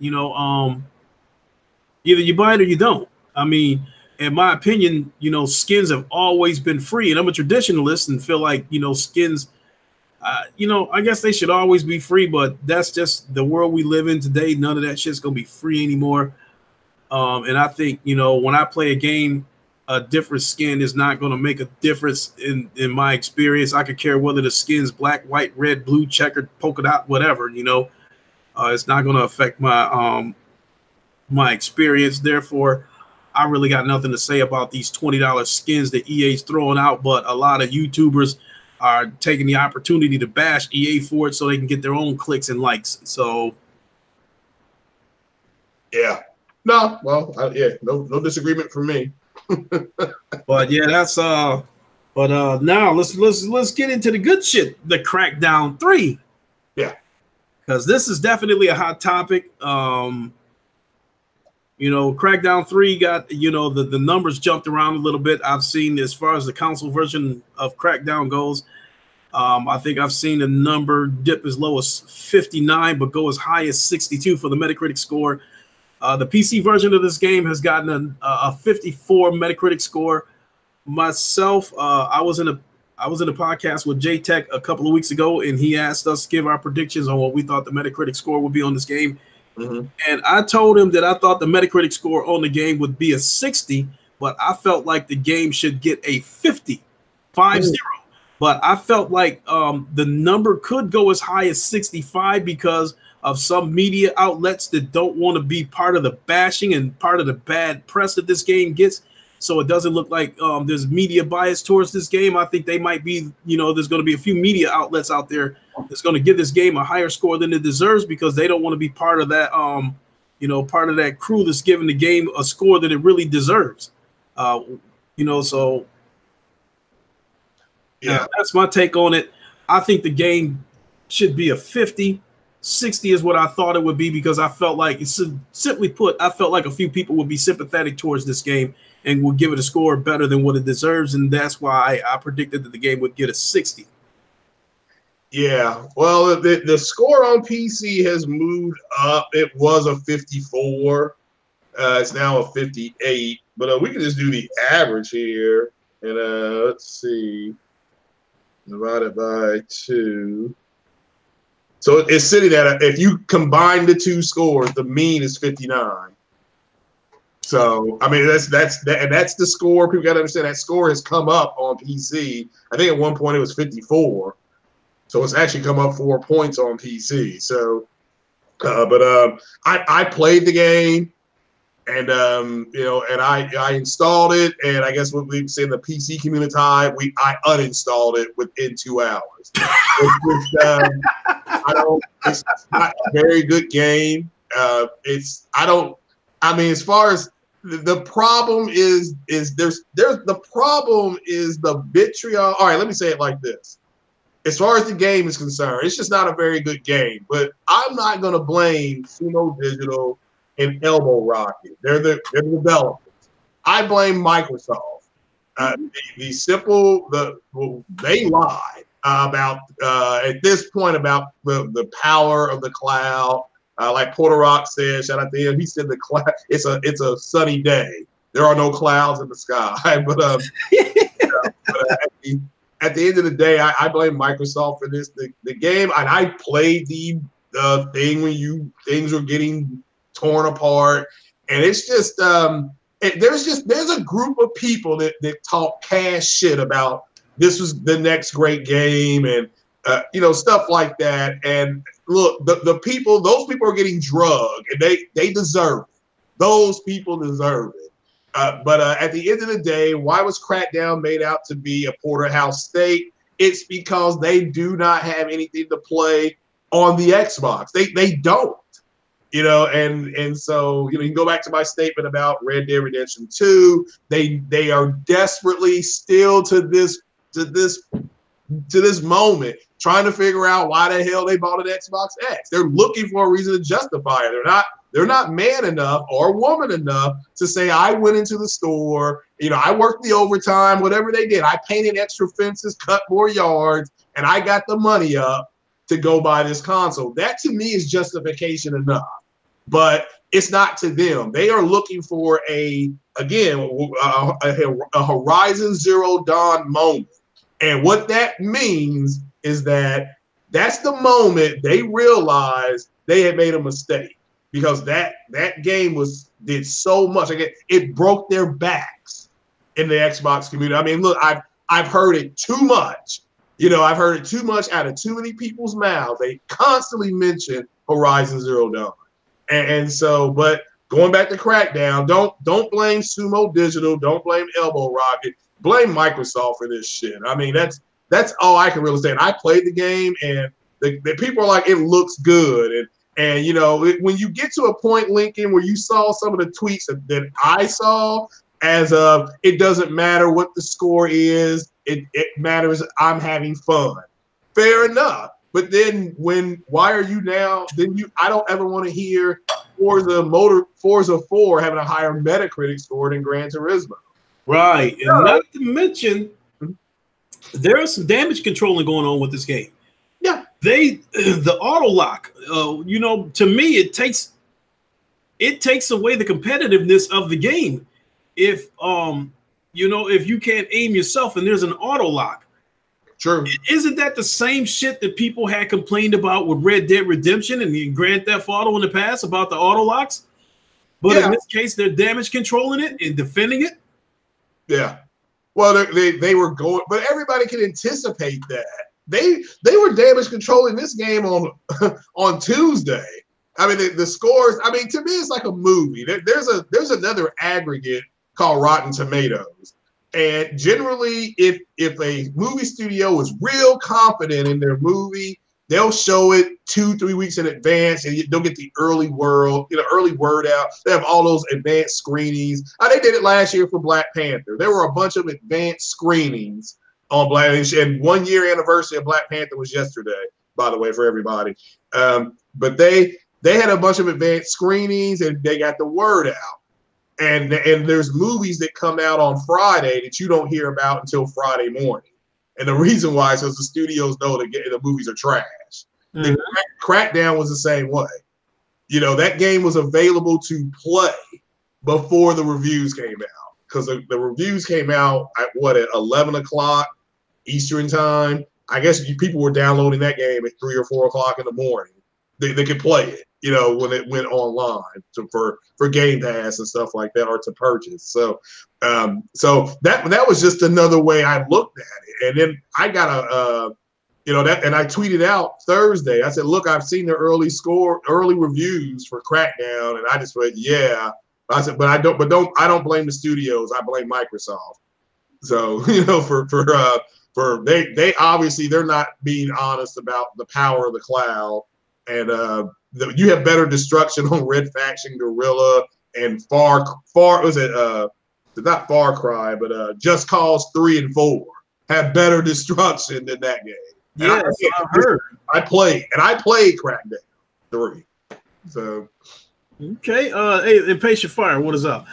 either you buy it or you don't. I mean, in my opinion, skins have always been free, and I'm a traditionalist and feel like skins. I guess they should always be free, but that's just the world we live in today. None of that shit's gonna be free anymore. And I think when I play a game, a different skin is not going to make a difference in my experience. I could care whether the skin's black, white, red, blue, checkered, polka dot, whatever. It's not going to affect my experience. Therefore, I really got nothing to say about these $20 skins that EA's throwing out. But a lot of YouTubers are taking the opportunity to bash EA for it so they can get their own clicks and likes. So, yeah, no, well, no disagreement from me. but yeah, that's But now let's get into the good shit. The Crackdown 3. Yeah, because this is definitely a hot topic. Crackdown 3 got, the numbers jumped around a little bit. I've seen, as far as the console version of Crackdown goes, I think I've seen a number dip as low as 59, but go as high as 62 for the Metacritic score. The PC version of this game has gotten a 54 Metacritic score. Myself, I was in a podcast with J-Tech a couple of weeks ago, and he asked us to give our predictions on what we thought the Metacritic score would be on this game. Mm-hmm. And I told him that I thought the Metacritic score on the game would be a 60, but I felt like the game should get a 50. But I felt like the number could go as high as 65 because of some media outlets that don't want to be part of the bashing and part of the bad press that this game gets. So it doesn't look like there's media bias towards this game. I think they might be, there's going to be a few media outlets out there that's going to give this game a higher score than it deserves because they don't want to be part of that, part of that crew that's giving the game a score that it really deserves. So yeah, that's my take on it. I think the game should be a 50. 60 is what I thought it would be because I felt like, simply put, I felt like a few people would be sympathetic towards this game and would give it a score better than what it deserves, and that's why I predicted that the game would get a 60. Yeah, well, the score on PC has moved up. It was a 54. It's now a 58, but we can just do the average here, and let's see, divided by 2. So it's sitting at, if you combine the two scores, the mean is 59. So, I mean, that's the score. People got to understand that score has come up on PC. I think at one point it was 54. So it's actually come up 4 points on PC. So, I played the game, and and I installed it, and I guess what we say in the PC community, I uninstalled it within 2 hours. It's not a very good game. As far as the problem is the problem is the vitriol. All right, let me say it like this. As far as the game is concerned, it's just not a very good game. But I'm not going to blame Sumo Digital and Elbow Rocket. They're the developers. I blame Microsoft. They lied about at this point about the power of the cloud. Like Porter Rock said, shout out to him. He said the cloud. It's a sunny day. There are no clouds in the sky. At the end of the day, I blame Microsoft for this. The game, and I played the thing when things were getting torn apart, and it's just there's a group of people that talk cash shit about this was the next great game and stuff like that. And look, those people are getting drugged, and they deserve it. Those people deserve it. But at the end of the day, why was Crackdown made out to be a porterhouse steak? It's because they do not have anything to play on the Xbox. They don't. And so you can go back to my statement about Red Dead Redemption 2. They are desperately still to this moment trying to figure out why the hell they bought an Xbox X. They're looking for a reason to justify it. They're not man enough or woman enough to say, I went into the store, I worked the overtime, whatever they did. I painted extra fences, cut more yards, and I got the money up to go buy this console. That to me is justification enough. But it's not to them. They are looking for a Horizon Zero Dawn moment. And what that means is that's the moment they realized they had made a mistake, because that game did so much. Again, it broke their backs. in the Xbox community. I mean, look, I've heard it too much. I've heard it too much out of too many people's mouths. They constantly mention Horizon Zero Dawn. And so, but going back to Crackdown, don't blame Sumo Digital, don't blame Elbow Rocket, blame Microsoft for this shit. I mean, that's all I can really say. And I played the game, and the people are like, it looks good, and when you get to a point, Lincoln, where you saw some of the tweets that I saw, as of it doesn't matter what the score is, it matters I'm having fun. Fair enough. But then why are you now? I don't ever want to hear Forza 4 having a higher Metacritic score than Gran Turismo. Right, and not to mention, there is some damage controlling going on with this game. Yeah, the auto lock. To me, it takes away the competitiveness of the game. If if you can't aim yourself and there's an auto lock. True. Isn't that the same shit that people had complained about with Red Dead Redemption and Grand Theft Auto in the past about the auto locks? But in this case, they're damage controlling it and defending it. Yeah. Well, they were going, but everybody can anticipate that. They were damage controlling this game on Tuesday. I mean, the scores. I mean, to me, it's like a movie. There's another aggregate called Rotten Tomatoes. And generally, if a movie studio is real confident in their movie, they'll show it 2-3 weeks in advance, and they'll get the early word out. They have all those advanced screenings. They did it last year for Black Panther. There were a bunch of advanced screenings on Black, and 1 year anniversary of Black Panther was yesterday, by the way, for everybody. But they had a bunch of advanced screenings, and they got the word out. And there's movies that come out on Friday that you don't hear about until Friday morning. And the reason why is because the studios know the movies are trash. Mm-hmm. The Crackdown was the same way. That game was available to play before the reviews came out. Because the reviews came out at 11 o'clock Eastern time. I guess people were downloading that game at 3 or 4 o'clock in the morning. They could play it. When it went online for Game Pass and stuff like that, or to purchase. So that was just another way I looked at it. And then I got and I tweeted out Thursday. I said, look, I've seen the early reviews for Crackdown, and I just went, yeah. I said, but I don't blame the studios. I blame Microsoft. So for they obviously they're not being honest about the power of the cloud. And you have better destruction on Red Faction, Guerrilla, and Far was it not Far Cry, but Just Cause 3 and 4 have better destruction than that game. Yes, I heard. I played Crackdown 3. So okay, hey, Impatient Fire, what is up?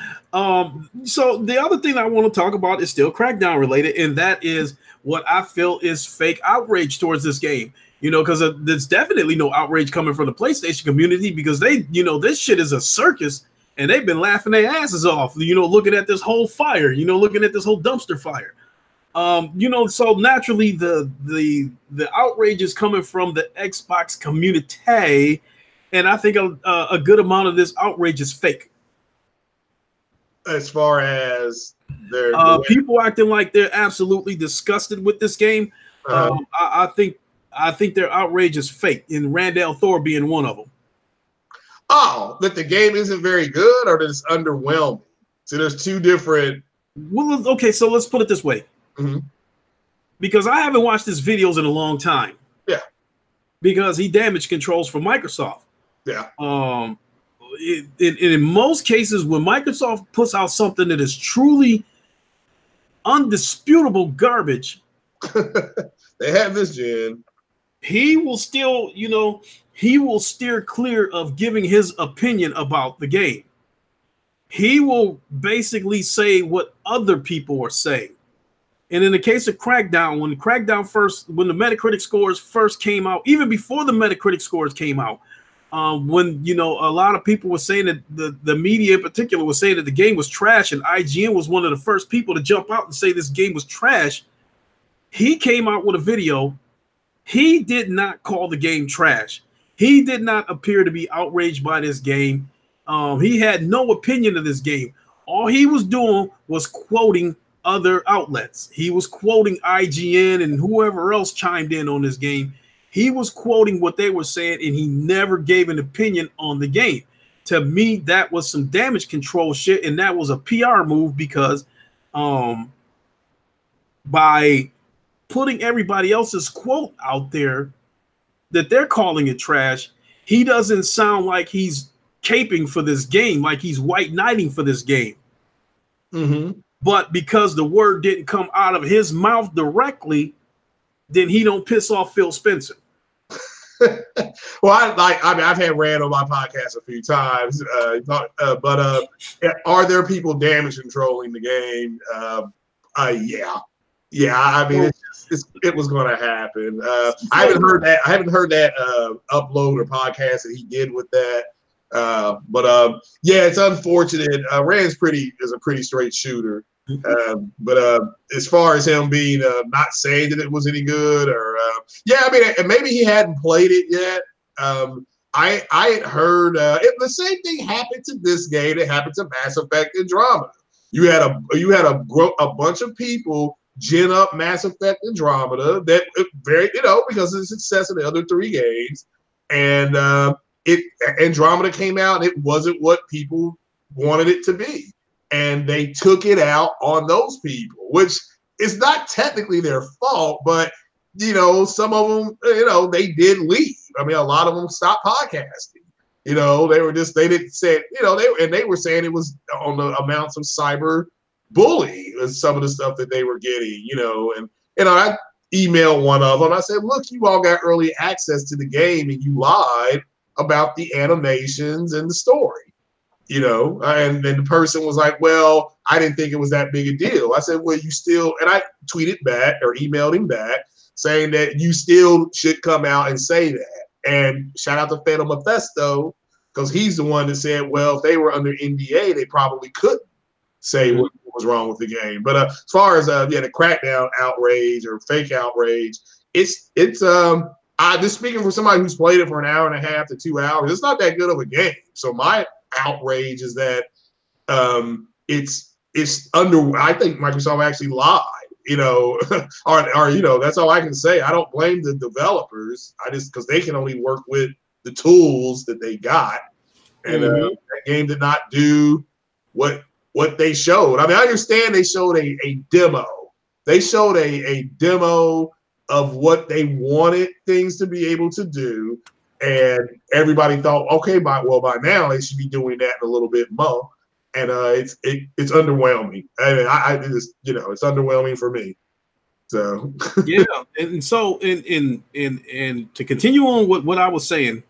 So the other thing I want to talk about is still Crackdown related, and that is what I feel is fake outrage towards this game. Because there's definitely no outrage coming from the PlayStation community, because they, this shit is a circus, and they've been laughing their asses off, looking at this whole fire, looking at this whole dumpster fire. So naturally the outrage is coming from the Xbox community, and I think a good amount of this outrage is fake. As far as their people acting like they're absolutely disgusted with this game, I think their outrage is fake, and Randall Thor being one of them. Oh, that the game isn't very good, or that it's underwhelming. So there's two different. Well, okay, so let's put it this way. Mm-hmm. Because I haven't watched his videos in a long time. Yeah. Because he damage controls for Microsoft. Yeah. In most cases, when Microsoft puts out something that is truly undisputable garbage, they have this gen. He will still, he will steer clear of giving his opinion about the game. He will basically say what other people are saying. And in the case of Crackdown, when the Metacritic scores first came out, even before the Metacritic scores came out, when a lot of people were saying that the media in particular was saying that the game was trash, and IGN was one of the first people to jump out and say this game was trash, he came out with a video. He did not call the game trash. He did not appear to be outraged by this game. He had no opinion of this game. All he was doing was quoting other outlets. He was quoting IGN and whoever else chimed in on this game. He was quoting what they were saying, and he never gave an opinion on the game. To me, that was some damage control shit, and that was a PR move because by putting everybody else's quote out there that they're calling it trash, he doesn't sound like he's caping for this game, like he's white knighting for this game. Mm-hmm. But because the word didn't come out of his mouth directly, then he don't piss off Phil Spencer. Well, I've had Rand on my podcast a few times, but are there people damage controlling the game? Yeah. I mean, it was going to happen. I haven't heard that upload or podcast that he did with that. But it's unfortunate. Rand's is a pretty straight shooter. But as far as him being not saying that it was any good, or I mean, maybe he hadn't played it yet. I had heard the same thing happened to this game that happened to Mass Effect Andromeda. You had a bunch of people gin up Mass Effect Andromeda that because of the success of the other 3 games, and Andromeda came out and it wasn't what people wanted it to be. And they took it out on those people, which is not technically their fault, but some of them, they did leave. I mean, a lot of them stopped podcasting. They didn't say, they were saying it was on the amounts of cyber bully, some of the stuff that they were getting, and I emailed one of them. I said, look, you all got early access to the game and you lied about the animations and the story. And then the person was like, well, I didn't think it was that big a deal. I said, well, you still, and I tweeted back or emailed him back saying that you still should come out and say that. And shout out to Fatal Mephisto, because he's the one that said, well, if they were under NDA, they probably couldn't say what was wrong with the game. But as far as the crackdown outrage or fake outrage, it's just speaking for somebody who's played it for an hour and a half to 2 hours, it's not that good of a game. So my outrage is that it's under. I think Microsoft actually lied, or that's all I can say. I don't blame the developers. Because they can only work with the tools that they got, and that game did not do what they showed. I mean, I understand they showed a demo. They showed a demo of what they wanted things to be able to do. And everybody thought, okay, by now they should be doing that a little bit more, and it's underwhelming. I mean, I just it's underwhelming for me. So yeah, and so and to continue on what I was saying.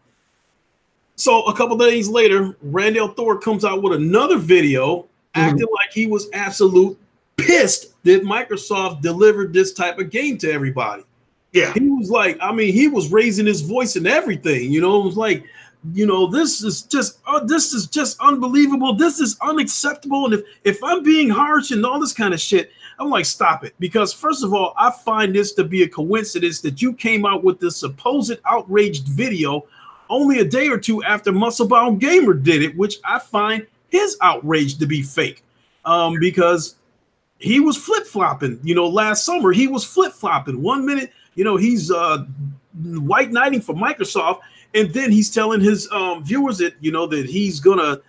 So a couple of days later, Randall Thor comes out with another video acting like he was absolute pissed that Microsoft delivered this type of game to everybody. Yeah, he was like, I mean, he was raising his voice and everything. It was like, this is just unbelievable. This is unacceptable. And if I'm being harsh and all this kind of shit, I'm like, stop it. Because first of all, I find this to be a coincidence that you came out with this supposed outraged video only a day or two after Musclebound Gamer did it, which I find his outrage to be fake. Because he was flip-flopping. Last summer he was flip-flopping. 1 minute, he's white knighting for Microsoft, and then he's telling his viewers that that he's gonna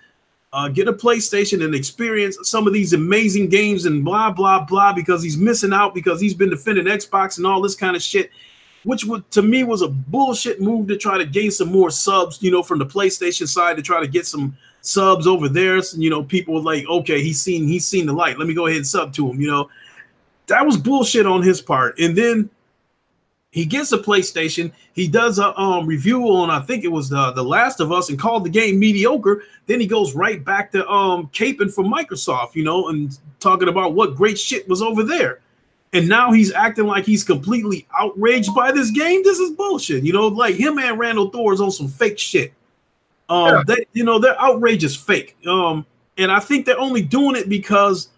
get a PlayStation and experience some of these amazing games and blah blah blah, because he's missing out because he's been defending Xbox and all this kind of shit, which to me was a bullshit move to try to gain some more subs, from the PlayStation side, to try to get some subs over there. So, people were like, okay, he's seen the light. Let me go ahead and sub to him. That was bullshit on his part. And then he gets a PlayStation. He does a review on, I think it was the Last of Us, and called the game mediocre. Then he goes right back to caping for Microsoft, and talking about what great shit was over there. And now he's acting like he's completely outraged by this game. This is bullshit. Like him and Randall Thor is on some fake shit. Their outrage is fake. And I think they're only doing it because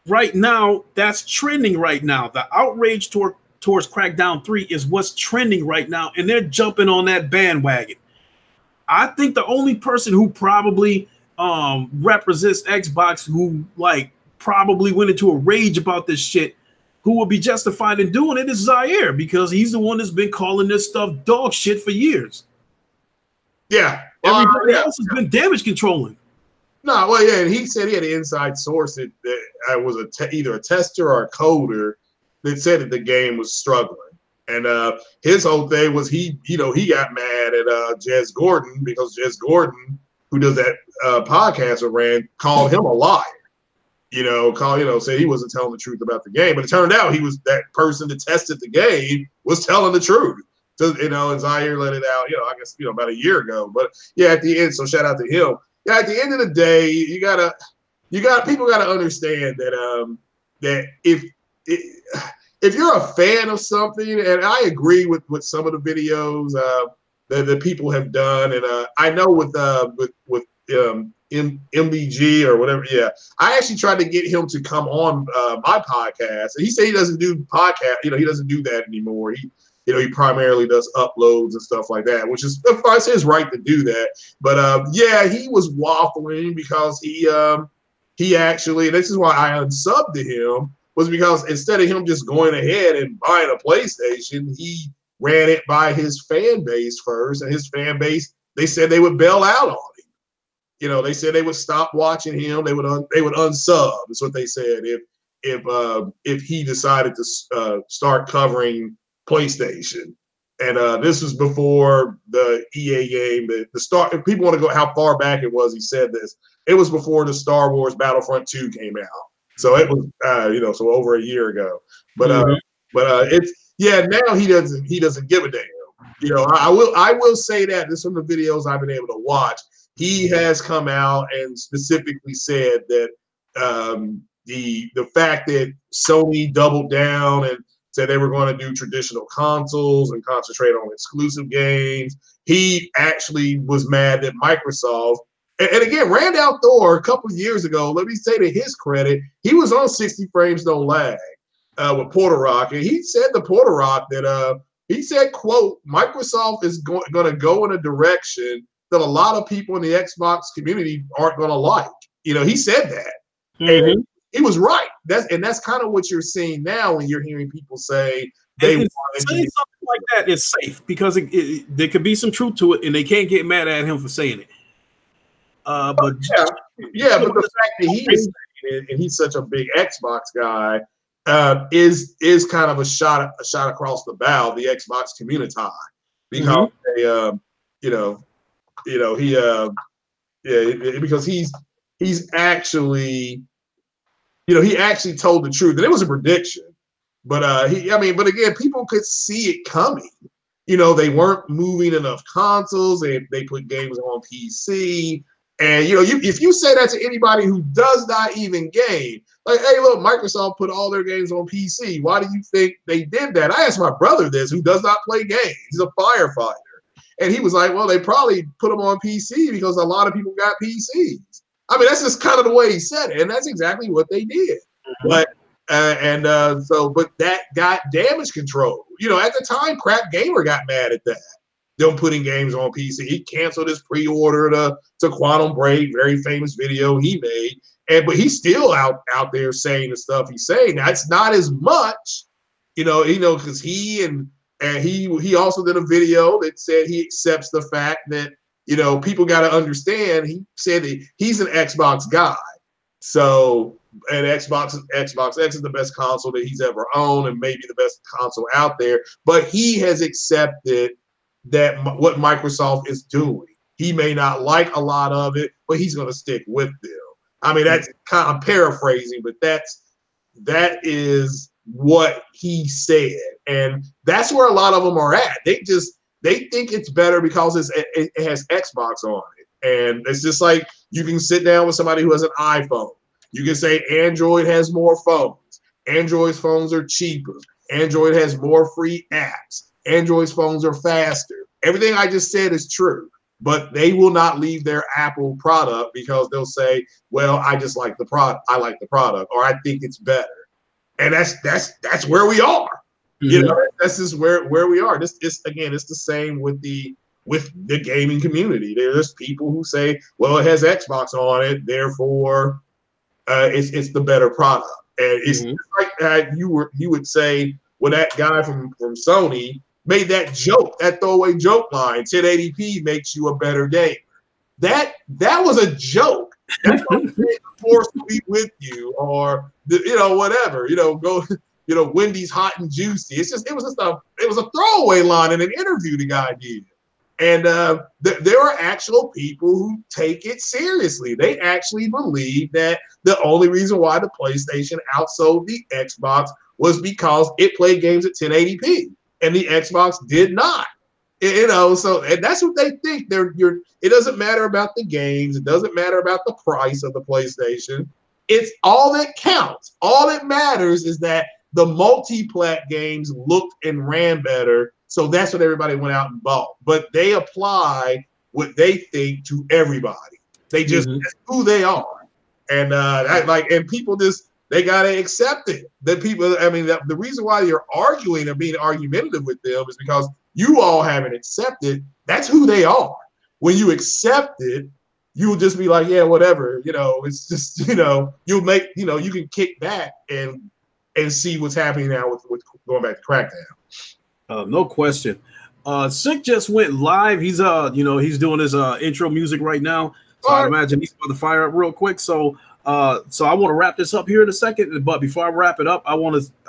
right now that's trending right now. The outrage towards Crackdown 3 is what's trending right now, and they're jumping on that bandwagon. I think the only person who probably represents Xbox who probably went into a rage about this shit, who would be justified in doing it is Zaire, because he's the one that's been calling this stuff dog shit for years. Yeah. Everybody else has been damage controlling. No, well, yeah, and he said he had an inside source that was either a tester or a coder that said that the game was struggling. And his whole thing was he got mad at Jez Gordon because Jez Gordon, who does that podcast with Rand, called him a liar. Said he wasn't telling the truth about the game. But it turned out he was that person that tested the game was telling the truth. So, and Zaire let it out, I guess, about a year ago. But yeah, at the end, so shout out to him. Yeah, at the end of the day, people gotta understand that that if you're a fan of something, and I agree with some of the videos that people have done, and I know with MBG or whatever, yeah, I actually tried to get him to come on my podcast, and he said he doesn't do podcast, he doesn't do that anymore. He primarily does uploads and stuff like that, which is, of course, his right to do that. But yeah, he was waffling because he actually, this is why I unsubbed to him, was because instead of him just going ahead and buying a PlayStation, he ran it by his fan base first, and his fan base, they said they would bail out on him. They said they would stop watching him. They would unsub. Is what they said if he decided to start covering PlayStation. And this was before the EA game. The start. If people want to go how far back it was, he said this. It was before the Star Wars Battlefront 2 came out. So it was, so over a year ago. But it's now he doesn't give a damn. I will say that this is from the videos I've been able to watch. He has come out and specifically said that the fact that Sony doubled down and said they were going to do traditional consoles and concentrate on exclusive games. He actually was mad that Microsoft, and again, Randall Thor a couple of years ago, let me say to his credit, he was on 60 frames no lag with Portal Rock, and he said to Portal Rock that he said, quote, Microsoft is going to go in a direction that a lot of people in the Xbox community aren't going to like. He said that. Mm-hmm. And he was right. That's kind of what you're seeing now when you're hearing people say they want to saying something like that is safe because there could be some truth to it, and they can't get mad at him for saying it. But but the fact that he is saying it, and he's such a big Xbox guy, is kind of a shot across the bow, the Xbox community, because because he's actually. He actually told the truth, and it was a prediction. But but again, people could see it coming. They weren't moving enough consoles. They put games on PC, and if you say that to anybody who does not even game, like, hey, look, Microsoft put all their games on PC. Why do you think they did that? I asked my brother this, who does not play games. He's a firefighter, and he was like, well, they probably put them on PC because a lot of people got PCs. I mean, that's just kind of the way he said it, and that's exactly what they did. But but that got damage control. At the time, Crap Gamer got mad at that. Them putting games on PC. He canceled his pre-order to Quantum Break, very famous video he made, but he's still out there saying the stuff he's saying. Now it's not as much, because he also did a video that said he accepts the fact that. People got to understand. He said that he's an Xbox guy. So, and Xbox X is the best console that he's ever owned and maybe the best console out there. But he has accepted that what Microsoft is doing. He may not like a lot of it, but he's going to stick with them. I mean, that's kind of, I'm paraphrasing, but that is what he said. And that's where a lot of them are at. They think it's better because it has Xbox on it. And it's just like you can sit down with somebody who has an iPhone. You can say Android has more phones. Android's phones are cheaper. Android has more free apps. Android's phones are faster. Everything I just said is true. But they will not leave their Apple product because they'll say, well, I just like the product. I like the product, or I think it's better. And that's where we are. Mm-hmm. That's just where we are. It's the same with the gaming community. There's people who say, well, it has Xbox on it, therefore, it's the better product. And it's Mm-hmm. like you would say when that guy from Sony made that joke, that throwaway joke line, 1080p makes you a better game. That was a joke. That's what the force will be with you, or whatever. Go. Wendy's hot and juicy. It was a throwaway line in an interview the guy did. And there are actual people who take it seriously. They actually believe that the only reason why the PlayStation outsold the Xbox was because it played games at 1080p, and the Xbox did not. So and that's what they think. It doesn't matter about the games. It doesn't matter about the price of the PlayStation. It's all that counts. All that matters is that the multi-plat games looked and ran better. So that's what everybody went out and bought. But they apply what they think to everybody. They just that's who they are. And and people they gotta accept it. That people, I mean, the reason why you're arguing and being argumentative with them is because you all haven't accepted that's who they are. When you accept it, you'll just be like, yeah, whatever. It's just, you'll make, you can kick back and see what's happening now with going back to Crackdown. No question. Sick just went live. He's he's doing his intro music right now. So I imagine he's about to fire up real quick. So I want to wrap this up here in a second. But before I wrap it up, I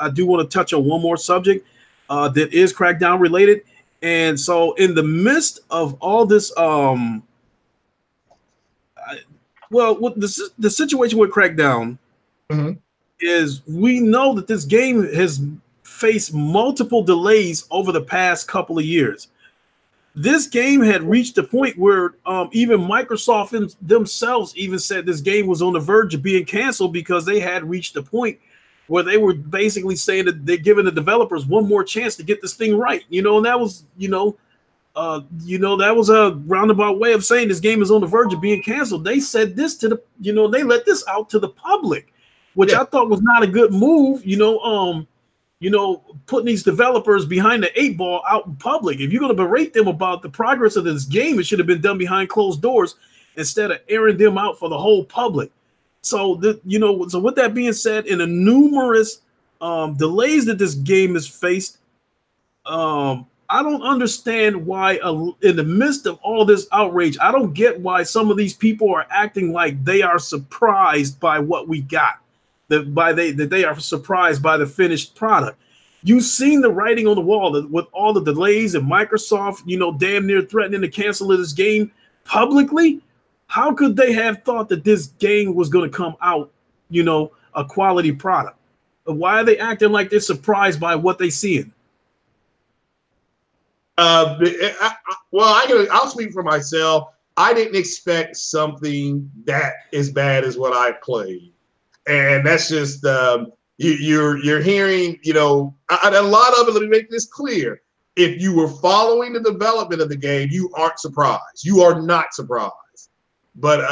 do want to touch on one more subject that is Crackdown related. And so in the midst of all this, the situation with Crackdown is we know that this game has faced multiple delays over the past couple of years. This game had reached a point where even Microsoft themselves even said this game was on the verge of being canceled because they had reached a point where they were basically saying that they're giving the developers one more chance to get this thing right. And that was, that was a roundabout way of saying this game is on the verge of being canceled. They said this to they let this out to the public, which I thought was not a good move. Putting these developers behind the 8 ball out in public. If you're going to berate them about the progress of this game, it should have been done behind closed doors instead of airing them out for the whole public. So, so with that being said, in the numerous delays that this game has faced, I don't understand why in the midst of all this outrage, I don't get why some of these people are acting like they are surprised by what we got. That they are surprised by the finished product. You've seen the writing on the wall with all the delays and Microsoft, damn near threatening to cancel this game publicly. How could they have thought that this game was going to come out, a quality product? Why are they acting like they're surprised by what they're seeing? I'll speak for myself. I didn't expect something that as bad as what I played. And that's just you're hearing, a lot of it. Let me make this clear: if you were following the development of the game, you aren't surprised. You are not surprised. But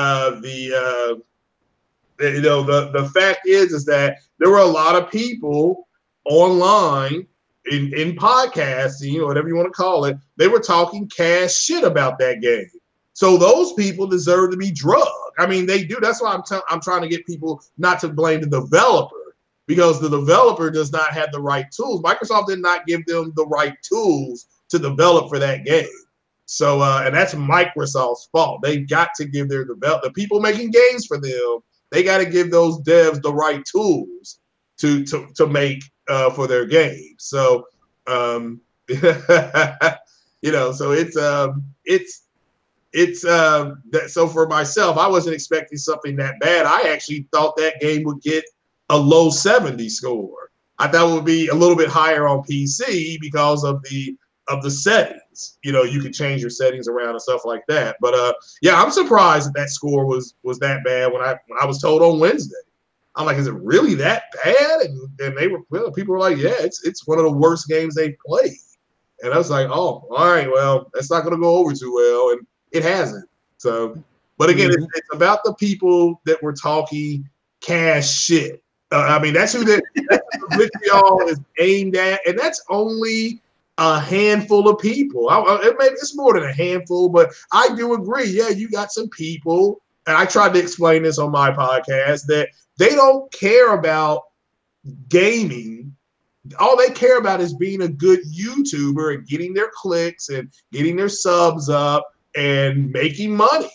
the fact is that there were a lot of people online in podcasting, whatever you want to call it. They were talking cash shit about that game. So those people deserve to be drugged. I mean, they do. That's why I'm trying to get people not to blame the developer, because the developer does not have the right tools. Microsoft did not give them the right tools to develop for that game. So, and that's Microsoft's fault. They've got to give the people making games for them, they got to give those devs the right tools to make for their games. So, so so for myself, I wasn't expecting something that bad. I actually thought that game would get a low 70 score. I thought it would be a little bit higher on PC because of the settings. You can change your settings around and stuff like that. But I'm surprised that score was that bad when I was told on Wednesday. I'm like, is it really that bad? And people were like, yeah, it's one of the worst games they've played. And I was like, oh, all right, well, that's not going to go over too well. And it hasn't. So, but again, it's about the people that were talking cash shit. I mean, that's who the vitriol is aimed at, and that's only a handful of people. It's more than a handful, but I do agree. Yeah, you got some people, and I tried to explain this on my podcast, that They don't care about gaming. All they care about is being a good YouTuber and getting their clicks and getting their subs up and making money.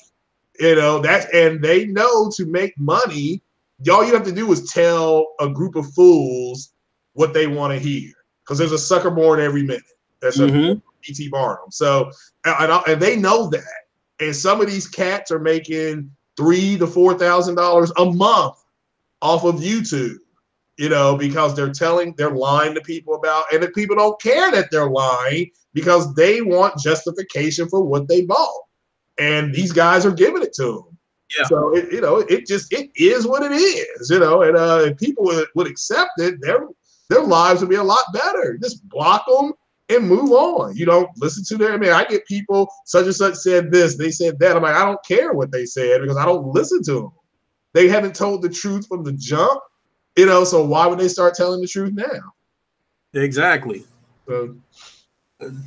And they know to make money, all you have to do is tell a group of fools what they want to hear. Because there's a sucker born every minute. That's a P.T. Barnum. So, and they know that. And some of these cats are making $3,000 to $4,000 a month off of YouTube. Because they're lying to people about, and the people don't care that they're lying because they want justification for what they bought, and these guys are giving it to them. Yeah. So it is what it is, and if people would accept it, their lives would be a lot better. Just block them and move on. You don't listen to them. I mean, I get people such and such said this, they said that. I'm like, I don't care what they said because I don't listen to them. They haven't told the truth from the jump. So why would they start telling the truth now? Exactly.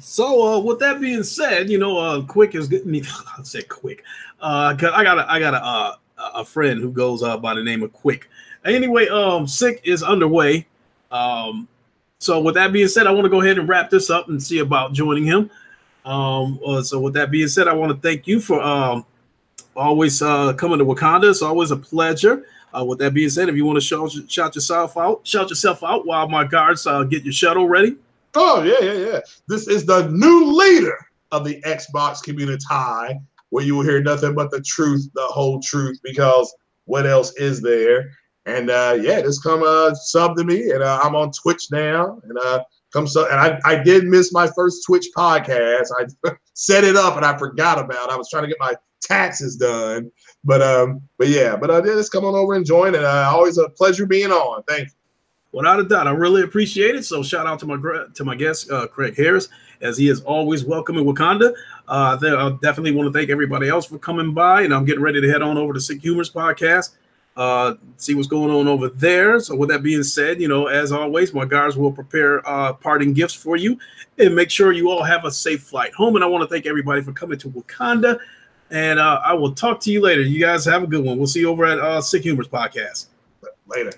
So with that being said, Quick is good. I said Quick. I got a friend who goes by the name of Quick. Anyway, Sick is underway. So with that being said, I want to go ahead and wrap this up and see about joining him. So with that being said, I want to thank you for always coming to Wakanda. It's always a pleasure. With that being said, if you want to shout yourself out while my guards get your shuttle ready. Oh, yeah. This is the new leader of the Xbox community, where you will hear nothing but the truth, the whole truth, because what else is there? And just come sub to me, and I'm on Twitch now, and come sub. And I did miss my first Twitch podcast. I set it up and I forgot about it. I was trying to get my taxes done, but just come on over and join, and always a pleasure being on. Thank you. Without a doubt, I really appreciate it. So shout out to my guest, Craig Harris, as he is always welcome in Wakanda. I definitely want to thank everybody else for coming by, and I'm getting ready to head on over to Sick Humors podcast, see what's going on over there. So with that being said, as always, my guards will prepare parting gifts for you, and make sure you all have a safe flight home. And I want to thank everybody for coming to Wakanda, and I will talk to you later. You guys have a good one. We'll see you over at Sick Humors podcast. Later.